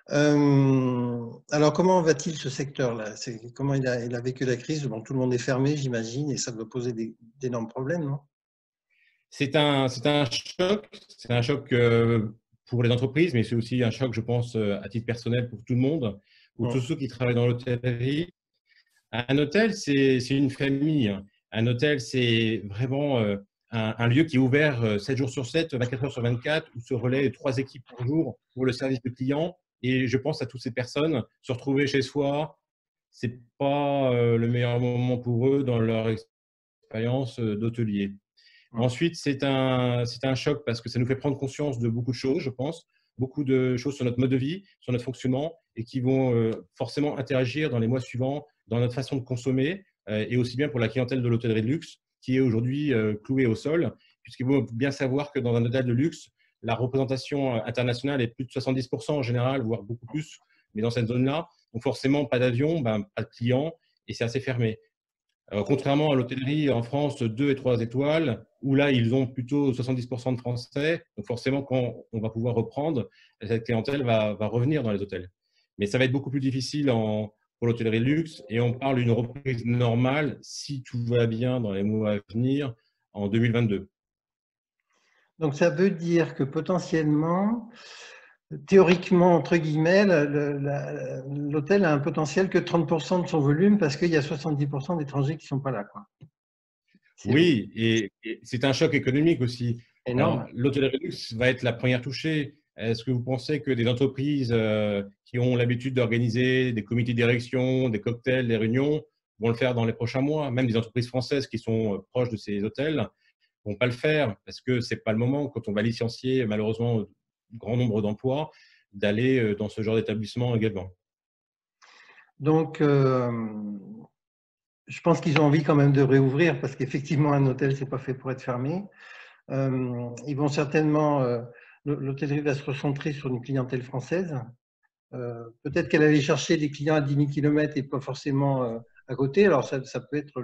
Alors, comment va-t-il ce secteur-là? Comment il a vécu la crise? Bon, tout le monde est fermé, j'imagine, et ça doit poser d'énormes problèmes, non? C'est un choc. C'est un choc pour les entreprises, mais c'est aussi un choc, je pense, à titre personnel pour tout le monde, pour tous ceux qui travaillent dans l'hôtellerie. Un hôtel, c'est une famille. Un hôtel, c'est vraiment un lieu qui est ouvert 7 jours sur 7, 24 heures sur 24, où se relaient 3 équipes par jour pour le service de clients. Et je pense à toutes ces personnes, se retrouver chez soi, c'est pas le meilleur moment pour eux dans leur expérience d'hôtelier. Ensuite, c'est un choc parce que ça nous fait prendre conscience de beaucoup de choses, je pense, beaucoup de choses sur notre mode de vie, sur notre fonctionnement et qui vont forcément interagir dans les mois suivants dans notre façon de consommer et aussi bien pour la clientèle de l'hôtellerie de luxe qui est aujourd'hui clouée au sol, puisqu'il faut bien savoir que dans un hôtel de luxe, la représentation internationale est plus de 70% en général, voire beaucoup plus, mais dans cette zone-là, donc forcément pas d'avion, pas de clients et c'est assez fermé. Contrairement à l'hôtellerie en France 2 et 3 étoiles, où là, ils ont plutôt 70% de Français. Donc forcément, quand on va pouvoir reprendre, cette clientèle va revenir dans les hôtels. Mais ça va être beaucoup plus difficile pour l'hôtellerie luxe. Et on parle d'une reprise normale, si tout va bien dans les mois à venir, en 2022. Donc, ça veut dire que potentiellement, théoriquement, entre guillemets, l'hôtel a un potentiel que 30% de son volume parce qu'il y a 70% d'étrangers qui ne sont pas là, quoi. Oui, et c'est un choc économique aussi. Énorme. Alors, l'hôtellerie de luxe va être la première touchée. Est-ce que vous pensez que des entreprises qui ont l'habitude d'organiser des comités de direction, des cocktails, des réunions, vont le faire dans les prochains mois? Même des entreprises françaises qui sont proches de ces hôtels ne vont pas le faire parce que ce n'est pas le moment, quand on va licencier malheureusement un grand nombre d'emplois, d'aller dans ce genre d'établissement également. Donc, je pense qu'ils ont envie quand même de réouvrir parce qu'effectivement, un hôtel, ce n'est pas fait pour être fermé. Ils vont certainement, l'hôtellerie va se recentrer sur une clientèle française. Peut-être qu'elle allait chercher des clients à 10 000 km et pas forcément à côté. Alors, ça peut être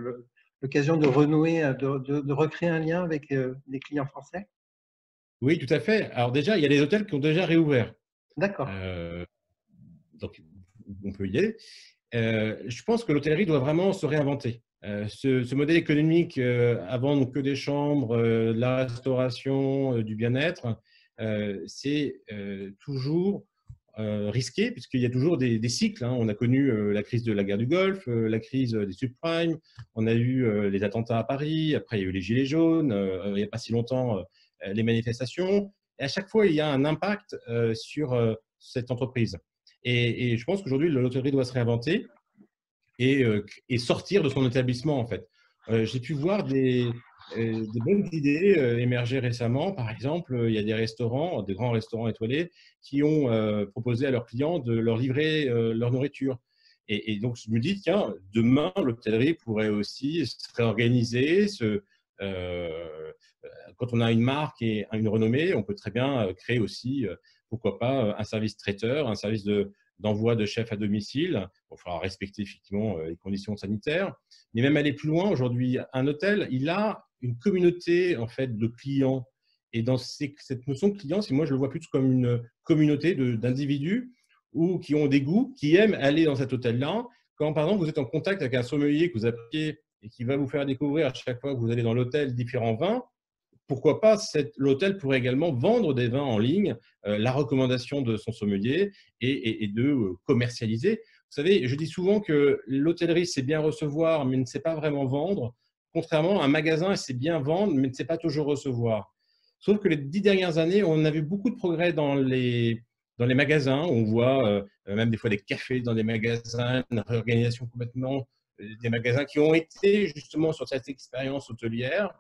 l'occasion de renouer, de recréer un lien avec des clients français. Oui, tout à fait. Alors déjà, il y a des hôtels qui ont déjà réouvert. D'accord. Donc, on peut y aller. Je pense que l'hôtellerie doit vraiment se réinventer. Ce modèle économique, avant que des chambres, de la restauration, du bien-être, c'est toujours risqué puisqu'il y a toujours des cycles. On a connu la crise de la guerre du Golfe, la crise des subprimes, on a eu les attentats à Paris, après il y a eu les gilets jaunes, il n'y a pas si longtemps les manifestations. Et à chaque fois, il y a un impact sur cette entreprise. Et je pense qu'aujourd'hui, l'hôtellerie doit se réinventer et sortir de son établissement, en fait. J'ai pu voir des bonnes idées émerger récemment. Par exemple, il y a des restaurants, des grands restaurants étoilés, qui ont proposé à leurs clients de leur livrer leur nourriture. Et donc, je me dis, tiens, demain, l'hôtellerie pourrait aussi se réorganiser. Quand on a une marque et une renommée, on peut très bien créer aussi, pourquoi pas, un service traiteur, un service d'envoi de chef à domicile. Il faudra respecter effectivement les conditions sanitaires. Mais même aller plus loin, aujourd'hui, un hôtel, il a une communauté en fait, de clients. Et dans cette notion de client, moi je le vois plus comme une communauté d'individus qui ont des goûts, qui aiment aller dans cet hôtel-là. Quand par exemple vous êtes en contact avec un sommelier que vous appréciez et qui va vous faire découvrir à chaque fois que vous allez dans l'hôtel différents vins, pourquoi pas l'hôtel pourrait également vendre des vins en ligne, la recommandation de son sommelier et de commercialiser. Vous savez, je dis souvent que l'hôtellerie, c'est bien recevoir, mais ne sait pas vraiment vendre. contrairement, un magasin sait bien vendre, mais ne sait pas toujours recevoir. Sauf que les 10 dernières années, on a vu beaucoup de progrès dans les magasins. On voit même des fois des cafés dans des magasins, une réorganisation complètement des magasins qui ont été justement sur cette expérience hôtelière.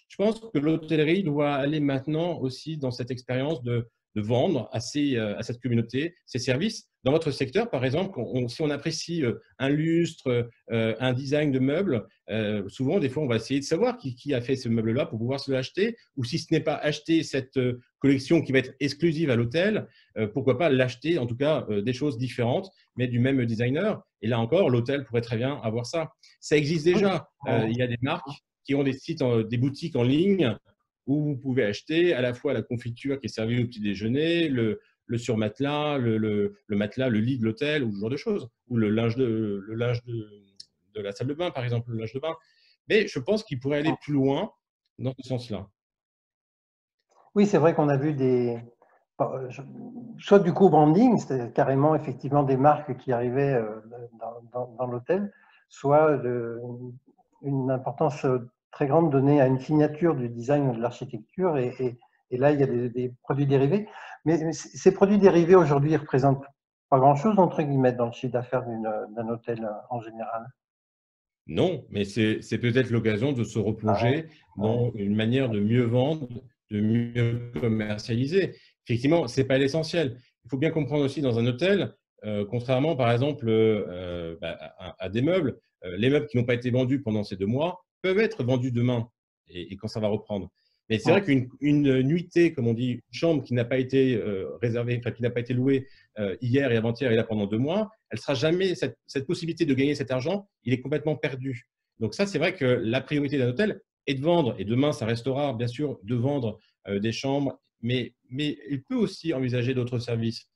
Je pense que l'hôtellerie doit aller maintenant aussi dans cette expérience de vendre à cette communauté ses services. Dans votre secteur, par exemple, si on apprécie un lustre, un design de meuble, souvent, des fois, on va essayer de savoir qui a fait ce meuble-là pour pouvoir se l'acheter, ou si ce n'est pas acheter cette collection qui va être exclusive à l'hôtel, pourquoi pas l'acheter, en tout cas, des choses différentes, mais du même designer. Et là encore, l'hôtel pourrait très bien avoir ça. Ça existe déjà. Il y a des marques qui ont des sites, des boutiques en ligne où vous pouvez acheter à la fois la confiture qui est servie au petit déjeuner, le surmatelas, le matelas, le lit de l'hôtel, ou ce genre de choses, ou le linge de la salle de bain, par exemple, le linge de bain. Mais je pense qu'il pourrait aller plus loin dans ce sens-là. Oui, c'est vrai qu'on a vu soit du co-branding, c'est carrément effectivement des marques qui arrivaient dans l'hôtel, soit une importance très grande donnée à une signature du design ou de l'architecture, et là, il y a des produits dérivés. Mais ces produits dérivés, aujourd'hui, ils représentent pas grand-chose, entre guillemets, dans le chiffre d'affaires d'un hôtel en général. Non, mais c'est peut-être l'occasion de se replonger dans une manière de mieux vendre, de mieux commercialiser. Effectivement, ce n'est pas l'essentiel. Il faut bien comprendre aussi dans un hôtel, contrairement par exemple à des meubles, les meubles qui n'ont pas été vendus pendant ces 2 mois peuvent être vendus demain et quand ça va reprendre. Mais c'est vrai qu'une nuitée, comme on dit, une chambre qui n'a pas été réservée, enfin qui n'a pas été louée hier et avant-hier et là pendant 2 mois, elle sera jamais, cette possibilité de gagner cet argent, il est complètement perdu. Donc ça, c'est vrai que la priorité d'un hôtel est de vendre, et demain, ça restera bien sûr de vendre des chambres, mais il peut aussi envisager d'autres services.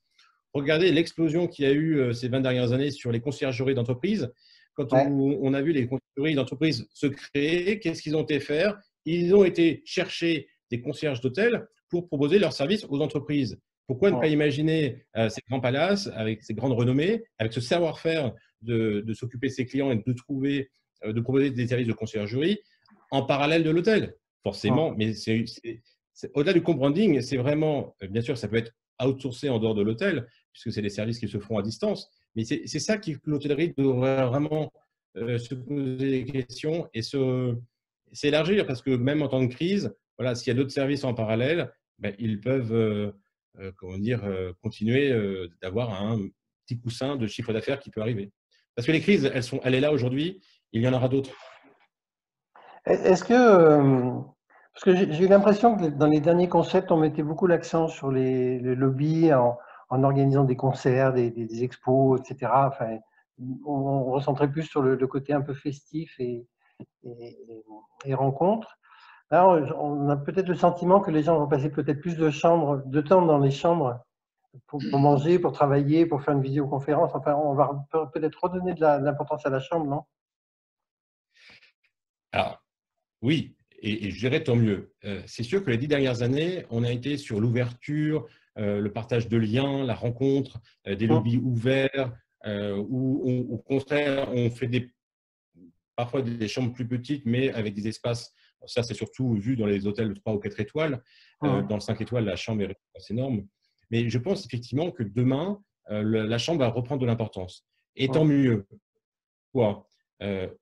Regardez l'explosion qu'il y a eu ces 20 dernières années sur les conciergeries d'entreprise. Quand on a vu les conciergeries d'entreprise se créer, qu'est-ce qu'ils ont été faire? Ils ont été chercher des concierges d'hôtels pour proposer leurs services aux entreprises. Pourquoi ne pas imaginer ces grands palaces, avec ces grandes renommées, avec ce savoir-faire de s'occuper de ses clients et de proposer des services de conciergerie en parallèle de l'hôtel? Forcément, mais au-delà du co-branding, c'est vraiment, bien sûr, ça peut être outsourcé en dehors de l'hôtel, puisque c'est des services qui se font à distance, mais c'est ça que l'hôtellerie devrait vraiment se poser des questions et s'élargir, parce que même en temps de crise, voilà, s'il y a d'autres services en parallèle, ben, ils peuvent continuer d'avoir un petit coussin de chiffre d'affaires qui peut arriver. Parce que les crises, elle est là aujourd'hui, il y en aura d'autres. Est-ce que, parce que j'ai eu l'impression que dans les derniers concepts, on mettait beaucoup l'accent sur les lobbies en organisant des concerts, des expos, etc. Enfin, on recentrait plus sur le côté un peu festif et rencontres. Là, on a peut-être le sentiment que les gens vont passer peut-être plus de temps dans les chambres pour manger, pour travailler, pour faire une visioconférence. Enfin, on va peut-être redonner de l'importance à la chambre, non? Alors, oui, et je dirais tant mieux. C'est sûr que les 10 dernières années, on a été sur l'ouverture, le partage de liens, la rencontre, des lobbies ouverts, où au contraire, on fait parfois des chambres plus petites, mais avec des espaces. Ça, c'est surtout vu dans les hôtels de 3 ou 4 étoiles. Dans le 5 étoiles, la chambre est énorme. Mais je pense effectivement que demain, la chambre va reprendre de l'importance. Et tant mieux. Pourquoi ?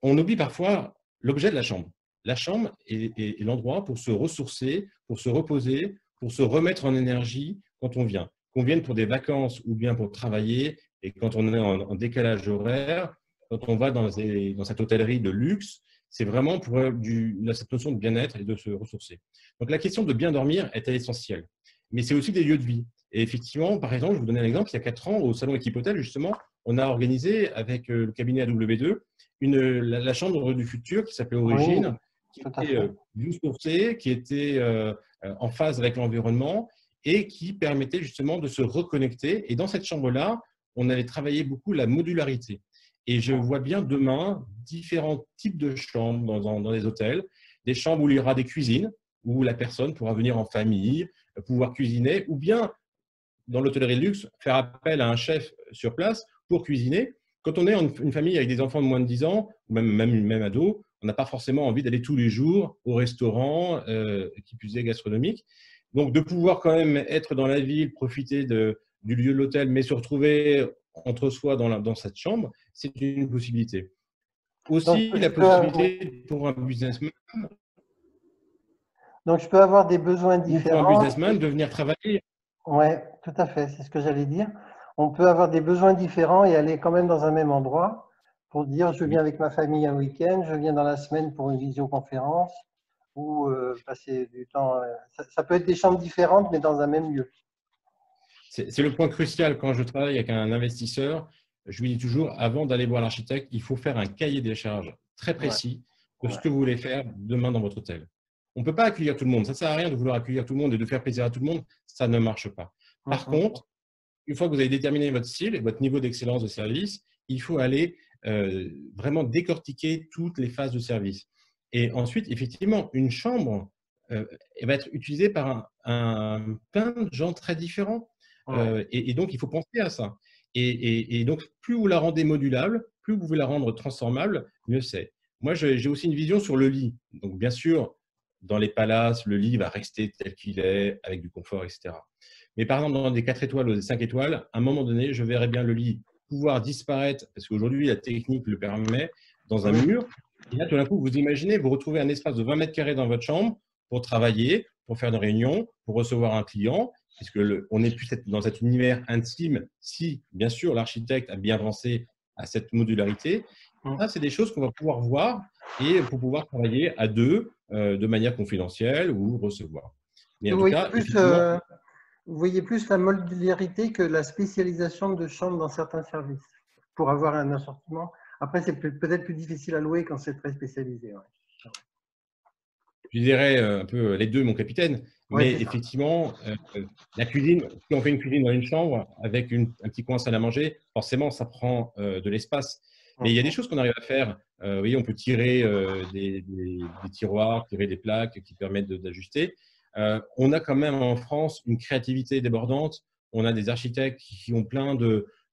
On oublie parfois l'objet de la chambre. La chambre est l'endroit pour se ressourcer, pour se reposer, pour se remettre en énergie quand on vient. Qu'on vienne pour des vacances ou bien pour travailler, et quand on est en décalage horaire, quand on va dans cette hôtellerie de luxe, c'est vraiment pour cette notion de bien-être et de se ressourcer. Donc la question de bien dormir est essentielle. Mais c'est aussi des lieux de vie. Et effectivement, par exemple, je vais vous donner un exemple. Il y a 4 ans, au salon Équipe Hôtel, justement, on a organisé avec le cabinet AW2 la chambre du futur qui s'appelait Origine, qui était biosourcée, qui était en phase avec l'environnement et qui permettait justement de se reconnecter. Et dans cette chambre-là, on allait travailler beaucoup la modularité. Et je vois bien demain différents types de chambres dans les hôtels. Des chambres où il y aura des cuisines, où la personne pourra venir en famille, pouvoir cuisiner, ou bien dans l'hôtellerie de luxe, faire appel à un chef sur place pour cuisiner. Quand on est une famille avec des enfants de moins de 10 ans, ou même ados, On n'a pas forcément envie d'aller tous les jours au restaurant, qui plus est gastronomique. Donc, de pouvoir quand même être dans la ville, profiter du lieu de l'hôtel, mais se retrouver entre soi dans cette chambre, c'est une possibilité. Aussi, Donc, la possibilité pour un businessman donc, je peux avoir des besoins ou pour un différents. businessman de venir travailler. Oui, tout à fait, c'est ce que j'allais dire. On peut avoir des besoins différents et aller quand même dans un même endroit pour dire je viens avec ma famille un week-end, je viens dans la semaine pour une visioconférence ou passer du temps. Ça peut être des chambres différentes mais dans un même lieu. C'est le point crucial quand je travaille avec un investisseur. Je lui dis toujours, avant d'aller voir l'architecte, il faut faire un cahier des charges très précis de ce que vous voulez faire demain dans votre hôtel. On ne peut pas accueillir tout le monde. Ça ne sert à rien de vouloir accueillir tout le monde et de faire plaisir à tout le monde. Ça ne marche pas. Par contre, une fois que vous avez déterminé votre style et votre niveau d'excellence de service, il faut aller vraiment décortiquer toutes les phases de service. Et ensuite, effectivement, une chambre va être utilisée par plein de gens très différents. Et donc, il faut penser à ça. Et donc, plus vous la rendez modulable, plus vous pouvez la rendre transformable, mieux c'est. Moi, j'ai aussi une vision sur le lit. Donc, bien sûr, dans les palaces, le lit va rester tel qu'il est, avec du confort, etc. Mais par exemple, dans des 4 étoiles ou des 5 étoiles, à un moment donné, je verrais bien le lit pouvoir disparaître, parce qu'aujourd'hui, la technique le permet, dans un mur. Et là, tout d'un coup, vous imaginez, vous retrouvez un espace de 20 mètres carrés dans votre chambre pour travailler, pour faire une réunion, pour recevoir un client, puisque on n'est plus dans cet univers intime, si, bien sûr, l'architecte a bien pensé à cette modularité. Ça, c'est des choses qu'on va pouvoir voir et pour pouvoir travailler à deux de manière confidentielle ou recevoir. Mais en tout cas, vous voyez plus la modularité que la spécialisation de chambres dans certains services pour avoir un assortiment. Après, c'est peut-être plus difficile à louer quand c'est très spécialisé. Ouais. Je dirais un peu les deux, mon capitaine. Mais effectivement, la cuisine, si on fait une cuisine dans une chambre avec un petit coin salle à manger, forcément, ça prend de l'espace. Mais il y a des choses qu'on arrive à faire. Vous voyez, on peut tirer des tiroirs, tirer des plaques qui permettent d'ajuster. On a quand même en France une créativité débordante. On a des architectes qui ont plein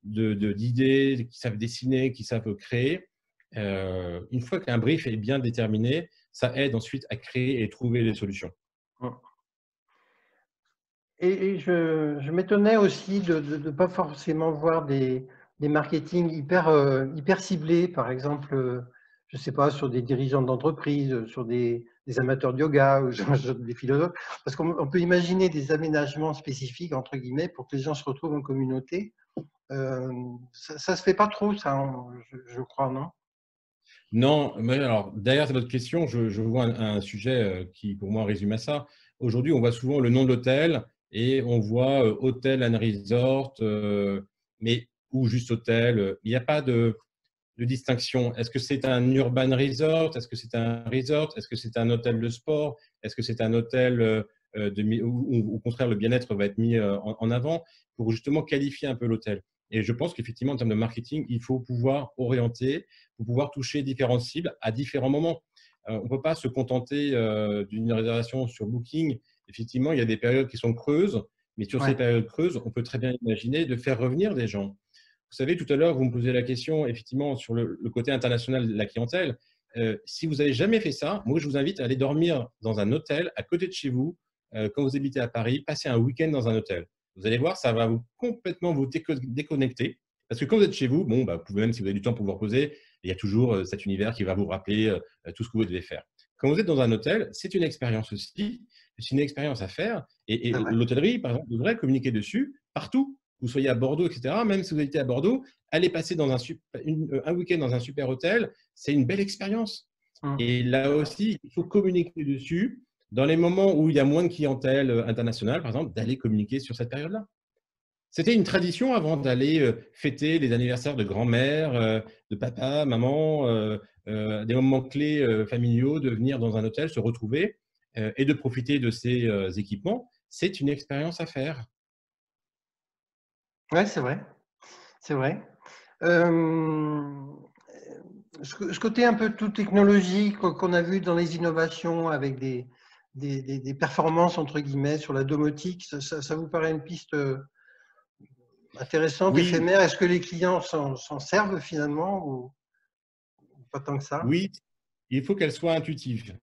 d'idées, qui savent dessiner, qui savent créer. Une fois qu'un brief est bien déterminé, ça aide ensuite à créer et trouver des solutions. Et je m'étonnais aussi de ne pas forcément voir des marketing hyper ciblés, par exemple, je ne sais pas, sur des dirigeants d'entreprise, sur des amateurs de yoga ou des philosophes, parce qu'on peut imaginer des aménagements spécifiques, entre guillemets, pour que les gens se retrouvent en communauté. Ça ne se fait pas trop, ça, je crois, non? Non, mais alors derrière votre question, je vois un sujet qui, pour moi, résume à ça. Aujourd'hui, on voit souvent le nom de l'hôtel et on voit hôtel and resort, mais ou juste hôtel. Il n'y a pas de distinction. Est-ce que c'est un urban resort? Est-ce que c'est un resort? Est-ce que c'est un hôtel de sport? Est-ce que c'est un hôtel où, au contraire, le bien-être va être mis en avant pour justement qualifier un peu l'hôtel? Et je pense qu'effectivement, en termes de marketing, il faut pouvoir orienter, pour pouvoir toucher différentes cibles à différents moments. On ne peut pas se contenter d'une réservation sur Booking. Effectivement, il y a des périodes qui sont creuses, mais sur ces périodes creuses, on peut très bien imaginer de faire revenir des gens. Vous savez, tout à l'heure, vous me posez la question, effectivement, sur le côté international de la clientèle. Si vous n'avez jamais fait ça, moi, je vous invite à aller dormir dans un hôtel à côté de chez vous, quand vous habitez à Paris, passer un week-end dans un hôtel. Vous allez voir, ça va complètement vous déconnecter. Parce que quand vous êtes chez vous, bon, vous pouvez même, si vous avez du temps pour vous reposer, il y a toujours cet univers qui va vous rappeler tout ce que vous devez faire. Quand vous êtes dans un hôtel, c'est une expérience aussi, c'est une expérience à faire. Et l'hôtellerie, par exemple, devrait communiquer dessus partout. Vous soyez à Bordeaux, etc. Même si vous habitez à Bordeaux, allez passer dans un week-end dans un super hôtel, c'est une belle expérience. Et là aussi, il faut communiquer dessus. Dans les moments où il y a moins de clientèle internationale, par exemple, d'aller communiquer sur cette période-là. C'était une tradition avant d'aller fêter les anniversaires de grand-mère, de papa, maman, des moments clés familiaux, de venir dans un hôtel, se retrouver et de profiter de ces équipements. C'est une expérience à faire. Oui, c'est vrai. C'est vrai. Ce côté un peu tout technologique qu'on a vu dans les innovations avec des performances, entre guillemets, sur la domotique, ça vous paraît une piste intéressante, éphémère? Est-ce que les clients s'en servent finalement ou pas tant que ça? Oui, il faut qu'elle soit intuitive.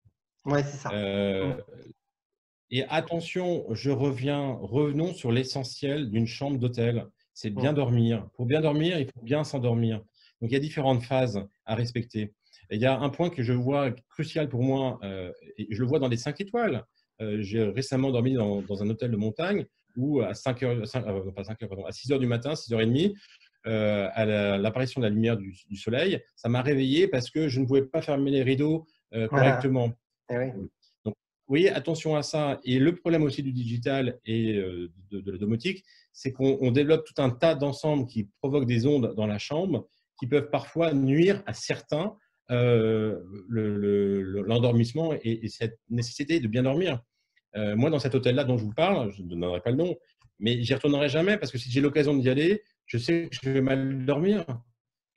Ouais, c'est ça. Et attention, revenons sur l'essentiel d'une chambre d'hôtel, c'est bien dormir. Pour bien dormir, il faut bien s'endormir. Donc, il y a différentes phases à respecter. Et il y a un point que je vois crucial pour moi, et je le vois dans les 5 étoiles. J'ai récemment dormi dans un hôtel de montagne où à 6 heures du matin, 6h30, à l'apparition de la lumière du soleil, ça m'a réveillé parce que je ne pouvais pas fermer les rideaux correctement. Oui. Donc, vous voyez, attention à ça. Et le problème aussi du digital et de la domotique, c'est qu'on développe tout un tas d'ensembles qui provoquent des ondes dans la chambre qui peuvent parfois nuire à certains l'endormissement et cette nécessité de bien dormir. Moi, dans cet hôtel-là dont je vous parle, je ne donnerai pas le nom, mais j'y retournerai jamais parce que si j'ai l'occasion d'y aller, je sais que je vais mal dormir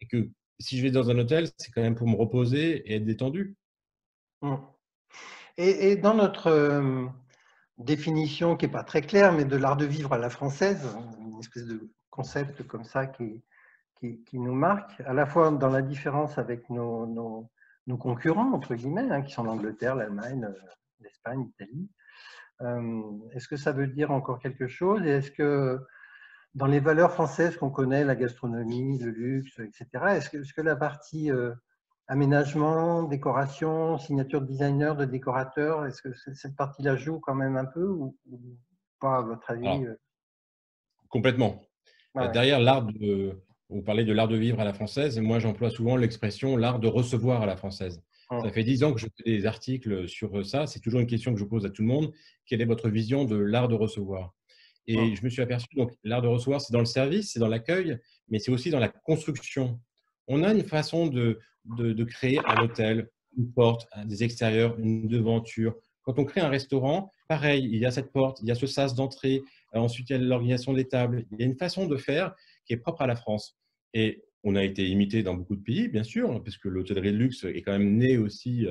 et que si je vais dans un hôtel, c'est quand même pour me reposer et être détendu. Et dans notre définition qui n'est pas très claire, mais de l'art de vivre à la française, une espèce de concept comme ça qui nous marque, à la fois dans la différence avec nos concurrents, entre guillemets, hein, qui sont l'Angleterre, l'Allemagne, l'Espagne, l'Italie. Est-ce que ça veut dire encore quelque chose? Et est-ce que dans les valeurs françaises qu'on connaît, la gastronomie, le luxe, etc., est-ce que la partie aménagement, décoration, signature de designer, de décorateur, est-ce que cette partie-là joue quand même un peu ou pas, à votre avis? Alors, complètement. Derrière l'art vous parlez de l'art de vivre à la française, et moi j'emploie souvent l'expression l'art de recevoir à la française. Ça fait 10 ans que je fais des articles sur ça. C'est toujours une question que je pose à tout le monde. Quelle est votre vision de l'art de recevoir? Et je me suis aperçu, donc l'art de recevoir, c'est dans le service, c'est dans l'accueil, mais c'est aussi dans la construction. On a une façon de créer un hôtel, une porte, des extérieurs, une devanture. Quand on crée un restaurant, pareil, il y a cette porte, il y a ce sas d'entrée, ensuite il y a l'organisation des tables. Il y a une façon de faire qui est propre à la France. Et on a été imité dans beaucoup de pays, bien sûr, puisque l'hôtellerie de luxe est quand même née aussi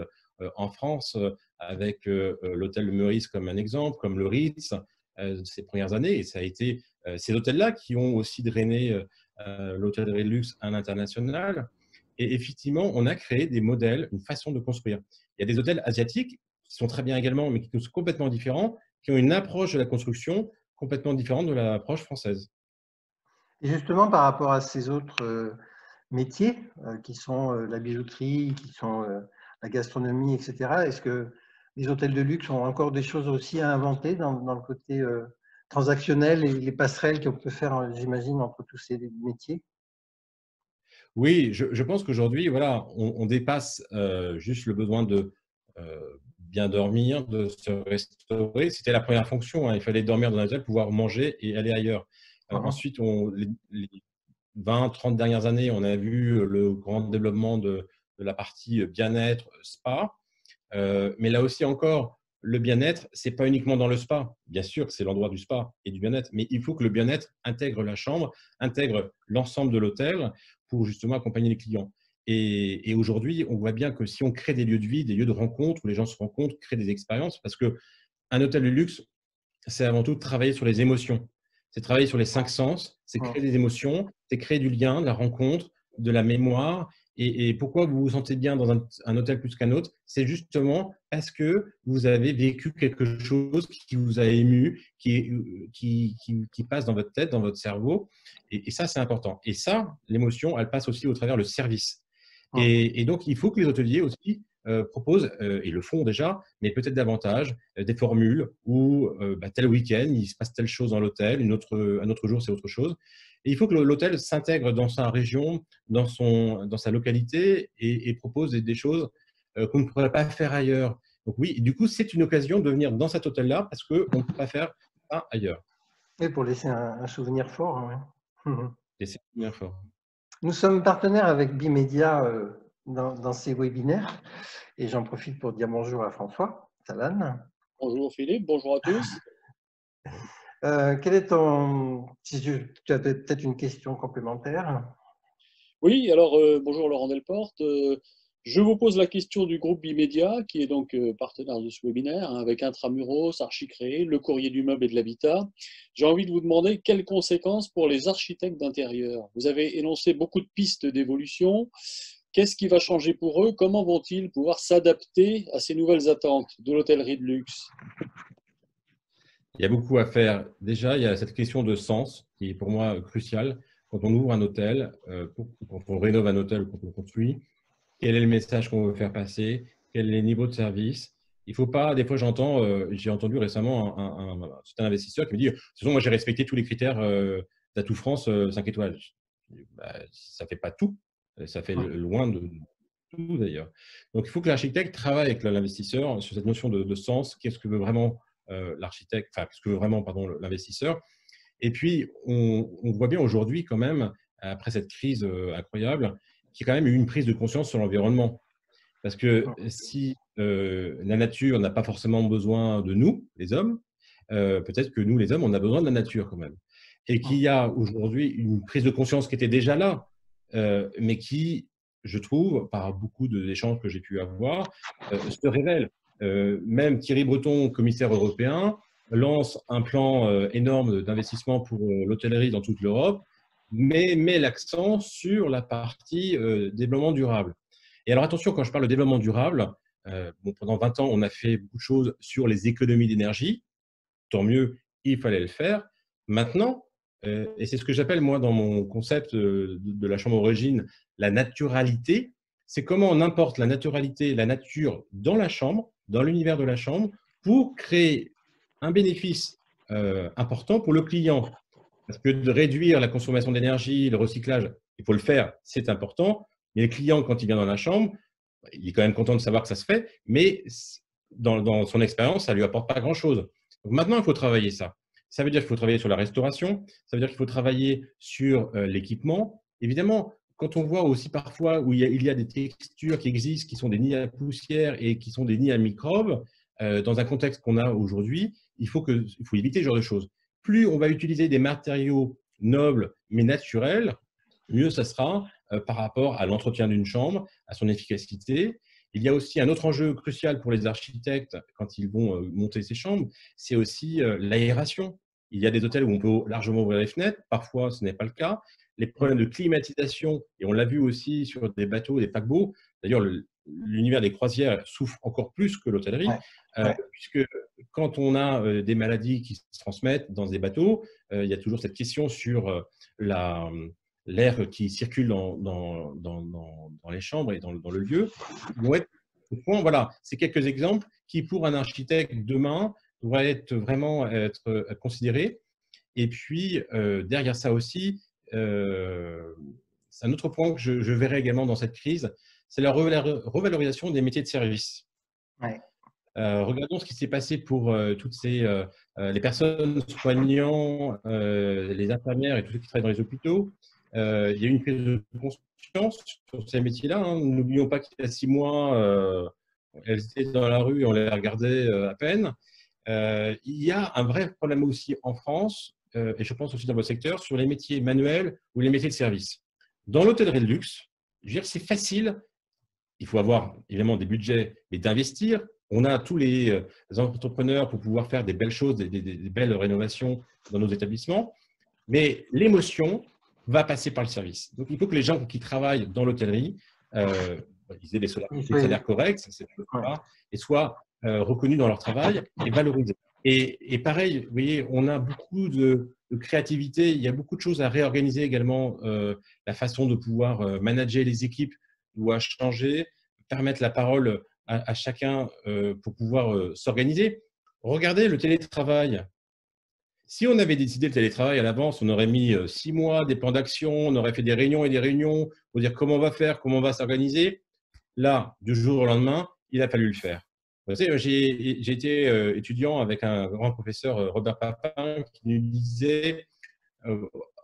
en France, avec l'hôtel de Meurice comme un exemple, comme le Ritz, ces premières années. Et ça a été ces hôtels-là qui ont aussi drainé l'hôtellerie de luxe à l'international. Et effectivement, on a créé des modèles, une façon de construire. Il y a des hôtels asiatiques qui sont très bien également, mais qui sont complètement différents, qui ont une approche de la construction complètement différente de l'approche française. Et justement, par rapport à ces autres métiers qui sont la bijouterie, qui sont la gastronomie, etc., est-ce que les hôtels de luxe ont encore des choses aussi à inventer dans le côté transactionnel et les passerelles qu'on peut faire, j'imagine, entre tous ces métiers? Oui, je pense qu'aujourd'hui, voilà, on dépasse juste le besoin de bien dormir, de se restaurer. C'était la première fonction, hein. Il fallait dormir dans un hôtel, pouvoir manger et aller ailleurs. Ensuite, les 20, 30 dernières années, on a vu le grand développement de la partie bien-être, spa. Mais là aussi encore, le bien-être, ce n'est pas uniquement dans le spa. Bien sûr, c'est l'endroit du spa et du bien-être, mais il faut que le bien-être intègre la chambre, intègre l'ensemble de l'hôtel pour justement accompagner les clients. Et aujourd'hui, on voit bien que si on crée des lieux de vie, des lieux de rencontre où les gens se rencontrent, créent des expériences, parce qu'un hôtel de luxe, c'est avant tout travailler sur les émotions. C'est travailler sur les 5 sens, c'est créer des émotions, c'est créer du lien, de la rencontre, de la mémoire. Et pourquoi vous vous sentez bien dans un hôtel plus qu'un autre? C'est justement parce que vous avez vécu quelque chose qui vous a ému, qui passe dans votre tête, dans votre cerveau. Et ça, c'est important. Et ça, l'émotion, elle passe aussi au travers le service. Et donc, il faut que les hôteliers aussi proposent, et le font déjà, mais peut-être davantage, des formules où tel week-end, il se passe telle chose dans l'hôtel, un autre jour, c'est autre chose. Et il faut que l'hôtel s'intègre dans sa région, dans sa localité et propose des choses qu'on ne pourrait pas faire ailleurs. Donc oui, du coup, c'est une occasion de venir dans cet hôtel-là parce qu'on ne peut pas faire ça ailleurs. Et pour laisser un souvenir fort. Ouais. Laisser un souvenir fort. Nous sommes partenaires avec Bimedia dans ces webinaires et j'en profite pour dire bonjour à François Salane. Bonjour Philippe, bonjour à tous. Quel est ton… Si tu as peut-être une question complémentaire. Oui, alors bonjour Laurent Delporte. Je vous pose la question du groupe Bimedia, qui est donc partenaire de ce webinaire, hein, avec Intramuros, Archicré, le Courrier du Meuble et de l'Habitat. J'ai envie de vous demander quelles conséquences pour les architectes d'intérieur. Vous avez énoncé beaucoup de pistes d'évolution. Qu'est-ce qui va changer pour eux? Comment vont-ils pouvoir s'adapter à ces nouvelles attentes de l'hôtellerie de luxe? Il y a beaucoup à faire. Déjà, il y a cette question de sens qui est pour moi cruciale. Quand on ouvre un hôtel, quand on rénove un hôtel ou quand on construit, quel est le message qu'on veut faire passer? Quel est le niveau de service? Il ne faut pas, des fois j'ai entendu récemment un investisseur qui me dit, de toute façon, moi j'ai respecté tous les critères d'Atout France 5 étoiles. Bah, ça ne fait pas tout, ça fait loin de tout d'ailleurs. Donc il faut que l'architecte travaille avec l'investisseur sur cette notion de sens. Qu'est-ce que veut vraiment l'architecte, enfin, qu'est-ce que veut vraiment l'investisseur? Et puis, on voit bien aujourd'hui quand même, après cette crise incroyable, qu'il y a quand même eu une prise de conscience sur l'environnement. Parce que si la nature n'a pas forcément besoin de nous, les hommes, peut-être que nous, les hommes, on a besoin de la nature quand même. Et qu'il y a aujourd'hui une prise de conscience qui était déjà là, mais qui, je trouve, par beaucoup d'échanges que j'ai pu avoir, se révèle. Même Thierry Breton, commissaire européen, lance un plan énorme d'investissement pour l'hôtellerie dans toute l'Europe, mais met l'accent sur la partie développement durable. Et alors attention, quand je parle de développement durable, pendant 20 ans, on a fait beaucoup de choses sur les économies d'énergie. Tant mieux, il fallait le faire. Maintenant, et c'est ce que j'appelle moi dans mon concept de la chambre origine, la naturalité, c'est comment on importe la naturalité, la nature dans la chambre, dans l'univers de la chambre, pour créer un bénéfice important pour le client. Parce que de réduire la consommation d'énergie, le recyclage, il faut le faire, c'est important. Mais le client, quand il vient dans la chambre, il est quand même content de savoir que ça se fait, mais dans son expérience, ça ne lui apporte pas grand-chose. Donc maintenant, il faut travailler ça. Ça veut dire qu'il faut travailler sur la restauration, ça veut dire qu'il faut travailler sur l'équipement. Évidemment, quand on voit aussi parfois où il y a des textures qui existent, qui sont des nids à poussière et qui sont des nids à microbes, dans un contexte qu'on a aujourd'hui, il faut éviter ce genre de choses. Plus on va utiliser des matériaux nobles mais naturels, mieux ça sera par rapport à l'entretien d'une chambre, à son efficacité. Il y a aussi un autre enjeu crucial pour les architectes quand ils vont monter ces chambres, c'est aussi l'aération. Il y a des hôtels où on peut largement ouvrir les fenêtres, parfois ce n'est pas le cas. Les problèmes de climatisation, et on l'a vu aussi sur des bateaux, des paquebots, d'ailleurs l'univers des croisières souffre encore plus que l'hôtellerie, puisque quand on a des maladies qui se transmettent dans des bateaux, il y a toujours cette question sur l'air qui circule dans les chambres et dans le lieu. Voilà, c'est quelques exemples qui, pour un architecte demain, devraient vraiment être considérés. Et puis, derrière ça aussi, c'est un autre point que je verrai également dans cette crise, c'est la revalorisation des métiers de service. Ouais. Regardons ce qui s'est passé pour toutes les personnes soignantes, les infirmières et tous ceux qui travaillent dans les hôpitaux. Il y a eu une prise de conscience sur ces métiers-là. Hein. N'oublions pas qu'il y a 6 mois, elles étaient dans la rue et on les regardait à peine. Il y a un vrai problème aussi en France, et je pense aussi dans votre secteur, sur les métiers manuels ou les métiers de service. Dans l'hôtellerie de luxe, je veux dire, c'est facile. Il faut avoir évidemment des budgets, mais d'investir. On a tous les entrepreneurs pour pouvoir faire des belles choses, des belles rénovations dans nos établissements. Mais l'émotion va passer par le service. Donc, il faut que les gens qui travaillent dans l'hôtellerie, ils aient des salaires corrects, et soient reconnus dans leur travail et valorisés. Et pareil, vous voyez, on a beaucoup de créativité. Il y a beaucoup de choses à réorganiser également. La façon de pouvoir manager les équipes doit changer, permettre la parole à chacun pour pouvoir s'organiser. Regardez le télétravail. Si on avait décidé le télétravail à l'avance, on aurait mis 6 mois, des plans d'action, on aurait fait des réunions et des réunions pour dire comment on va faire, comment on va s'organiser. Là, du jour au lendemain, il a fallu le faire. Vous savez, j'ai été étudiant avec un grand professeur, Robert Papin, qui nous disait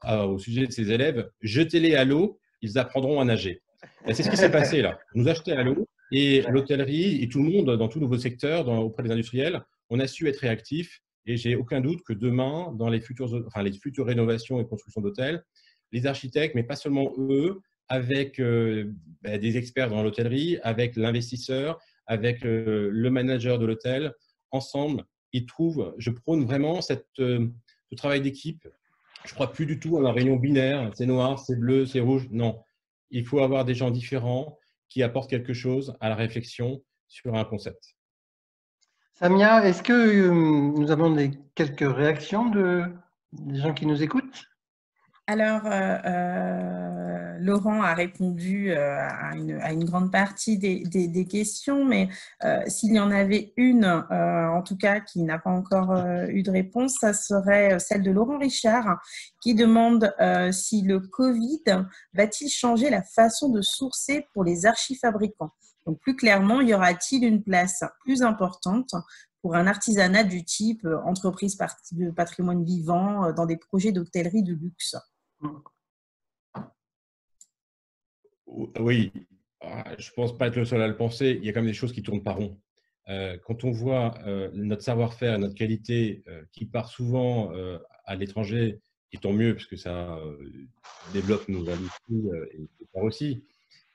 au sujet de ses élèves, jetez-les à l'eau, ils apprendront à nager. C'est ce qui s'est passé là. On nous a jetés à l'eau et l'hôtellerie et tout le monde, dans tous nos secteurs, auprès des industriels, on a su être réactifs. Et j'ai aucun doute que demain, dans les futures rénovations et constructions d'hôtels, les architectes, mais pas seulement eux, avec des experts dans l'hôtellerie, avec l'investisseur, avec le manager de l'hôtel, ensemble, ils trouvent, je prône vraiment ce travail d'équipe. Je ne crois plus du tout à la réunion binaire, c'est noir, c'est bleu, c'est rouge. Non, il faut avoir des gens différents qui apportent quelque chose à la réflexion sur un concept. Samia, est-ce que nous avons quelques réactions des gens qui nous écoutent? Alors, Laurent a répondu à une grande partie des questions, mais s'il y en avait une, en tout cas, qui n'a pas encore eu de réponse, ça serait celle de Laurent Richard, qui demande si le Covid va-t-il changer la façon de sourcer pour les archifabricants? Donc, plus clairement, y aura-t-il une place plus importante pour un artisanat du type entreprise de patrimoine vivant dans des projets d'hôtellerie de luxe? Oui, je ne pense pas être le seul à le penser. Il y a quand même des choses qui tournent pas rond. Quand on voit notre savoir-faire et notre qualité qui part souvent à l'étranger, et tant mieux, parce que ça développe nos industries et part aussi.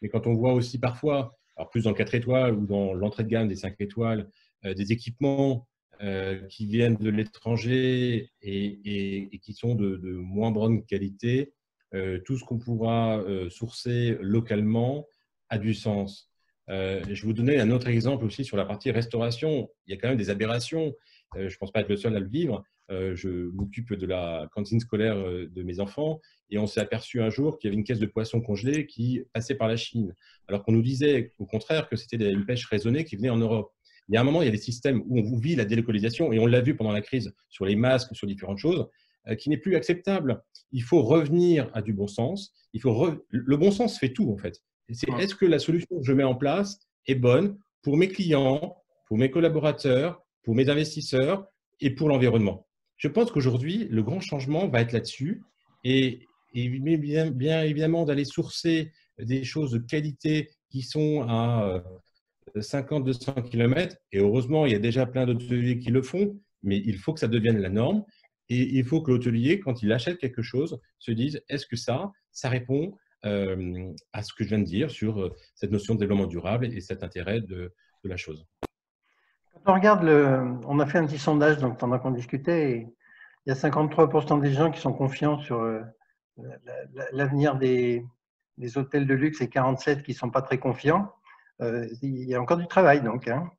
Mais quand on voit aussi parfois, alors plus dans le 4 étoiles ou dans l'entrée de gamme des 5 étoiles, des équipements qui viennent de l'étranger et qui sont de moins bonne qualité, tout ce qu'on pourra sourcer localement a du sens. Je vais vous donner un autre exemple aussi sur la partie restauration. Il y a quand même des aberrations. Je ne pense pas être le seul à le vivre. Je m'occupe de la cantine scolaire de mes enfants et on s'est aperçu un jour qu'il y avait une caisse de poissons congelés qui passait par la Chine, alors qu'on nous disait au contraire que c'était une pêche raisonnée qui venait en Europe. Il y a un moment, il y a des systèmes où on vit la délocalisation et on l'a vu pendant la crise sur les masques, sur différentes choses, qui n'est plus acceptable. Il faut revenir à du bon sens. Le bon sens fait tout, en fait. Est-ce que la solution que je mets en place est bonne pour mes clients, pour mes collaborateurs, pour mes investisseurs et pour l'environnement? Je pense qu'aujourd'hui, le grand changement va être là-dessus. Et bien évidemment, d'aller sourcer des choses de qualité qui sont à 50-200 km. Et heureusement, il y a déjà plein d'hôteliers qui le font, mais il faut que ça devienne la norme. Et il faut que l'hôtelier, quand il achète quelque chose, se dise, est-ce que ça répond à ce que je viens de dire sur cette notion de développement durable et cet intérêt de la chose. Quand on regarde, on a fait un petit sondage donc, pendant qu'on discutait, et il y a 53% des gens qui sont confiants sur l'avenir des hôtels de luxe et 47% qui ne sont pas très confiants. Il y a encore du travail donc. Hein.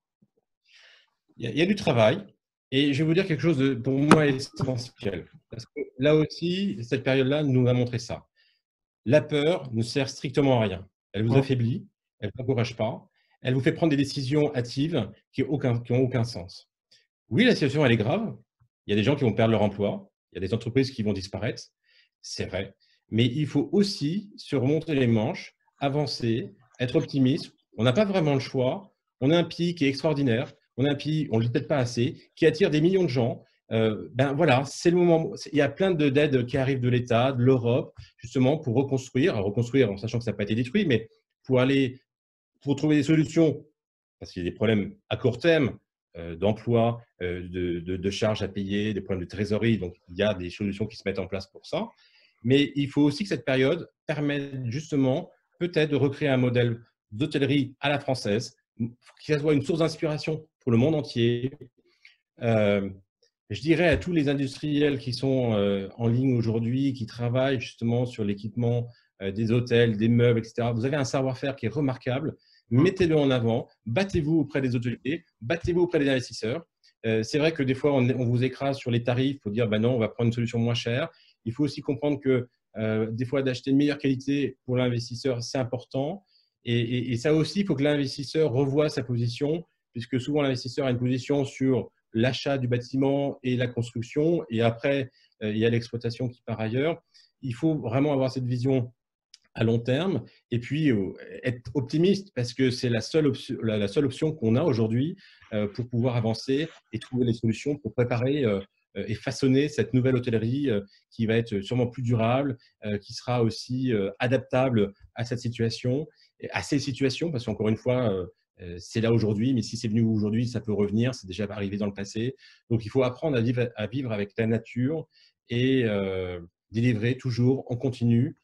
Il y a du travail. Et je vais vous dire quelque chose de, pour moi, essentiel. Parce que là aussi, cette période-là nous a montré ça. La peur ne sert strictement à rien. Elle vous affaiblit, elle ne vous encourage pas, elle vous fait prendre des décisions hâtives qui n'ont aucun sens. Oui, la situation, elle est grave. Il y a des gens qui vont perdre leur emploi, il y a des entreprises qui vont disparaître, c'est vrai. Mais il faut aussi se remonter les manches, avancer, être optimiste. On n'a pas vraiment le choix. On a un pays qui est extraordinaire. On a un pays, on ne le dit peut-être pas assez, qui attire des millions de gens. Ben voilà, c'est le moment. Il y a plein d'aides qui arrivent de l'État, de l'Europe, justement pour reconstruire en sachant que ça n'a pas été détruit, mais pour trouver des solutions, parce qu'il y a des problèmes à court terme d'emploi, de charges à payer, des problèmes de trésorerie. Donc, il y a des solutions qui se mettent en place pour ça. Mais il faut aussi que cette période permette justement peut-être de recréer un modèle d'hôtellerie à la française, qui soit une source d'inspiration pour le monde entier. Je dirais à tous les industriels qui sont en ligne aujourd'hui, qui travaillent justement sur l'équipement des hôtels, des meubles, etc. Vous avez un savoir-faire qui est remarquable. Mettez-le en avant, battez-vous auprès des hôteliers, battez-vous auprès des investisseurs. C'est vrai que des fois, on vous écrase sur les tarifs pour dire non, on va prendre une solution moins chère. Il faut aussi comprendre que des fois, d'acheter une meilleure qualité pour l'investisseur, c'est important. Et ça aussi, il faut que l'investisseur revoie sa position, puisque souvent, l'investisseur a une position sur l'achat du bâtiment et la construction. Et après, il y a l'exploitation qui part ailleurs. Il faut vraiment avoir cette vision à long terme et puis être optimiste parce que c'est la seule option qu'on a aujourd'hui pour pouvoir avancer et trouver les solutions pour préparer et façonner cette nouvelle hôtellerie qui va être sûrement plus durable, qui sera aussi adaptable à cette situation, à ces situations, parce qu'encore une fois, c'est là aujourd'hui, mais si c'est venu aujourd'hui, ça peut revenir, c'est déjà arrivé dans le passé. Donc, il faut apprendre à vivre avec la nature et délivrer toujours en continu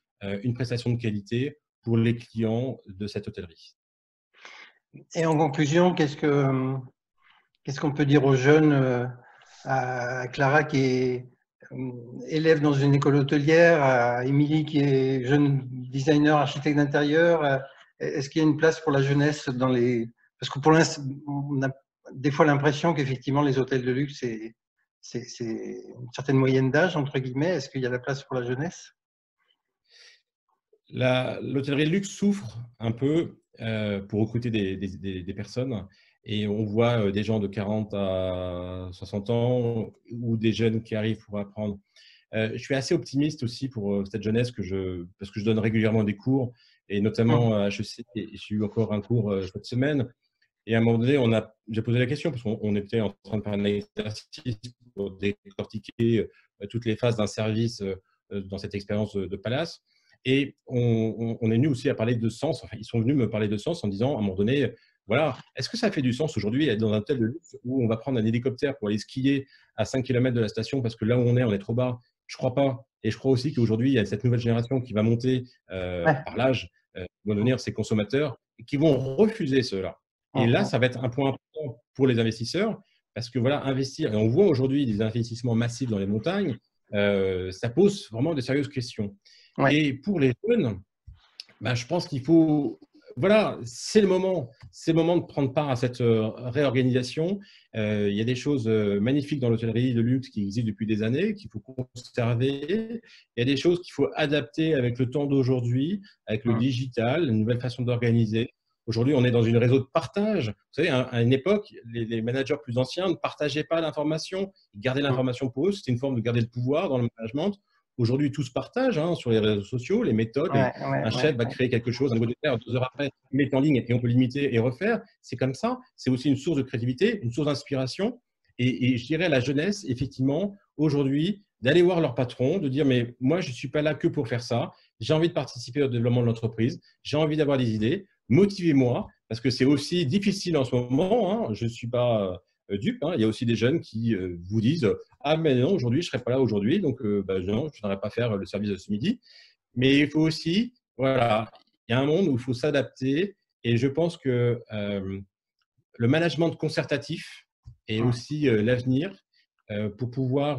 une prestation de qualité pour les clients de cette hôtellerie. Et en conclusion, qu'est-ce qu'on peut dire aux jeunes, à Clara qui est élève dans une école hôtelière, à Émilie qui est jeune designer, architecte d'intérieur. Est-ce qu'il y a une place pour la jeunesse dans les… Parce que pour l'instant, on a des fois l'impression qu'effectivement les hôtels de luxe, c'est une certaine moyenne d'âge, entre guillemets. Est-ce qu'il y a la place pour la jeunesse? L'hôtellerie de luxe souffre un peu pour recruter des personnes. Et on voit des gens de 40 à 60 ans ou des jeunes qui arrivent pour apprendre. Je suis assez optimiste aussi pour cette jeunesse parce que je donne régulièrement des cours, et notamment à HEC. J'ai eu encore un cours cette semaine. Et à un moment donné, j'ai posé la question parce qu'on était en train de faire un exercice pour décortiquer toutes les phases d'un service dans cette expérience de Palace. Et on est venu aussi à parler de sens. Enfin, ils sont venus me parler de sens en disant, à un moment donné, voilà, est-ce que ça fait du sens aujourd'hui d'être dans un hôtel de luxe où on va prendre un hélicoptère pour aller skier à 5 km de la station parce que là où on est trop bas? Je ne crois pas. Et je crois aussi qu'aujourd'hui, il y a cette nouvelle génération qui va monter par l'âge, qui vont devenir ces consommateurs et qui vont refuser cela. Et là, ça va être un point important pour les investisseurs parce que voilà, investir, et on voit aujourd'hui des investissements massifs dans les montagnes, ça pose vraiment de sérieuses questions. Ouais. Et pour les jeunes, ben, je pense qu'il faut… Voilà, c'est le moment de prendre part à cette réorganisation. Il y a des choses magnifiques dans l'hôtellerie de luxe qui existent depuis des années, qu'il faut conserver. Il y a des choses qu'il faut adapter avec le temps d'aujourd'hui, avec le digital, une nouvelle façon d'organiser. Aujourd'hui, on est dans une réseau de partage. Vous savez, à une époque, les managers plus anciens ne partageaient pas l'information. Ils gardaient l'information pour eux. C'était une forme de garder le pouvoir dans le management. Aujourd'hui, tout se partage sur les réseaux sociaux, les méthodes. Un chef va créer quelque chose, un nouveau départ, 2 heures après, il met en ligne et on peut l'imiter et refaire. C'est comme ça. C'est aussi une source de créativité, une source d'inspiration. Et je dirais à la jeunesse, effectivement, aujourd'hui, d'aller voir leur patron, de dire « mais moi, je ne suis pas là que pour faire ça. J'ai envie de participer au développement de l'entreprise. J'ai envie d'avoir des idées. Motivez-moi. » Parce que c'est aussi difficile en ce moment. Je ne suis pas… dupe, il y a aussi des jeunes qui vous disent « ah mais non, aujourd'hui je ne serai pas là aujourd'hui, donc non, je ne viendrai pas faire le service de ce midi ». Mais il faut aussi, voilà, il y a un monde où il faut s'adapter, et je pense que le management concertatif est aussi l'avenir pour pouvoir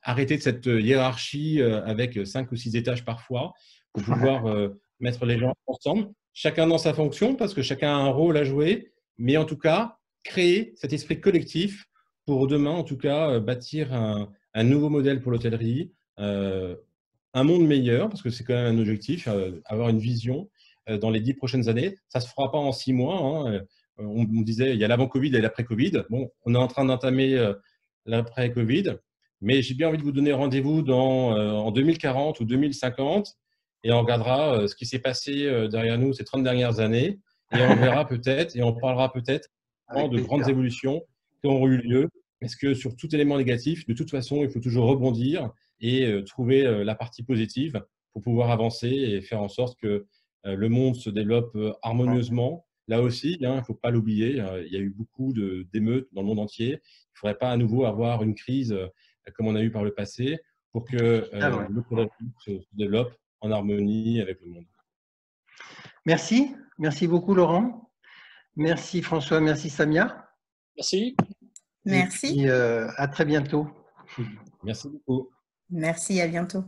arrêter de cette hiérarchie avec 5 ou 6 étages parfois, pour pouvoir mettre les gens ensemble, chacun dans sa fonction, parce que chacun a un rôle à jouer, mais en tout cas, créer cet esprit collectif pour demain, en tout cas, bâtir un nouveau modèle pour l'hôtellerie, un monde meilleur, parce que c'est quand même un objectif, avoir une vision dans les 10 prochaines années. Ça ne se fera pas en 6 mois. On disait, il y a l'avant-Covid et l'après-Covid. Bon, on est en train d'entamer l'après-Covid, mais j'ai bien envie de vous donner rendez-vous en 2040 ou 2050, et on regardera ce qui s'est passé derrière nous ces 30 dernières années, et on verra peut-être, et on parlera peut-être de grandes évolutions qui ont eu lieu. Parce que sur tout élément négatif, de toute façon, il faut toujours rebondir et trouver la partie positive pour pouvoir avancer et faire en sorte que le monde se développe harmonieusement. Là aussi, il ne faut pas l'oublier, il y a eu beaucoup d'émeutes dans le monde entier. Il ne faudrait pas à nouveau avoir une crise comme on a eu par le passé pour que le monde se développe en harmonie avec le monde. Merci. Merci beaucoup, Laurent. Merci, François. Merci, Samia. Merci. Merci. Et puis, à très bientôt. Merci beaucoup. Merci, à bientôt.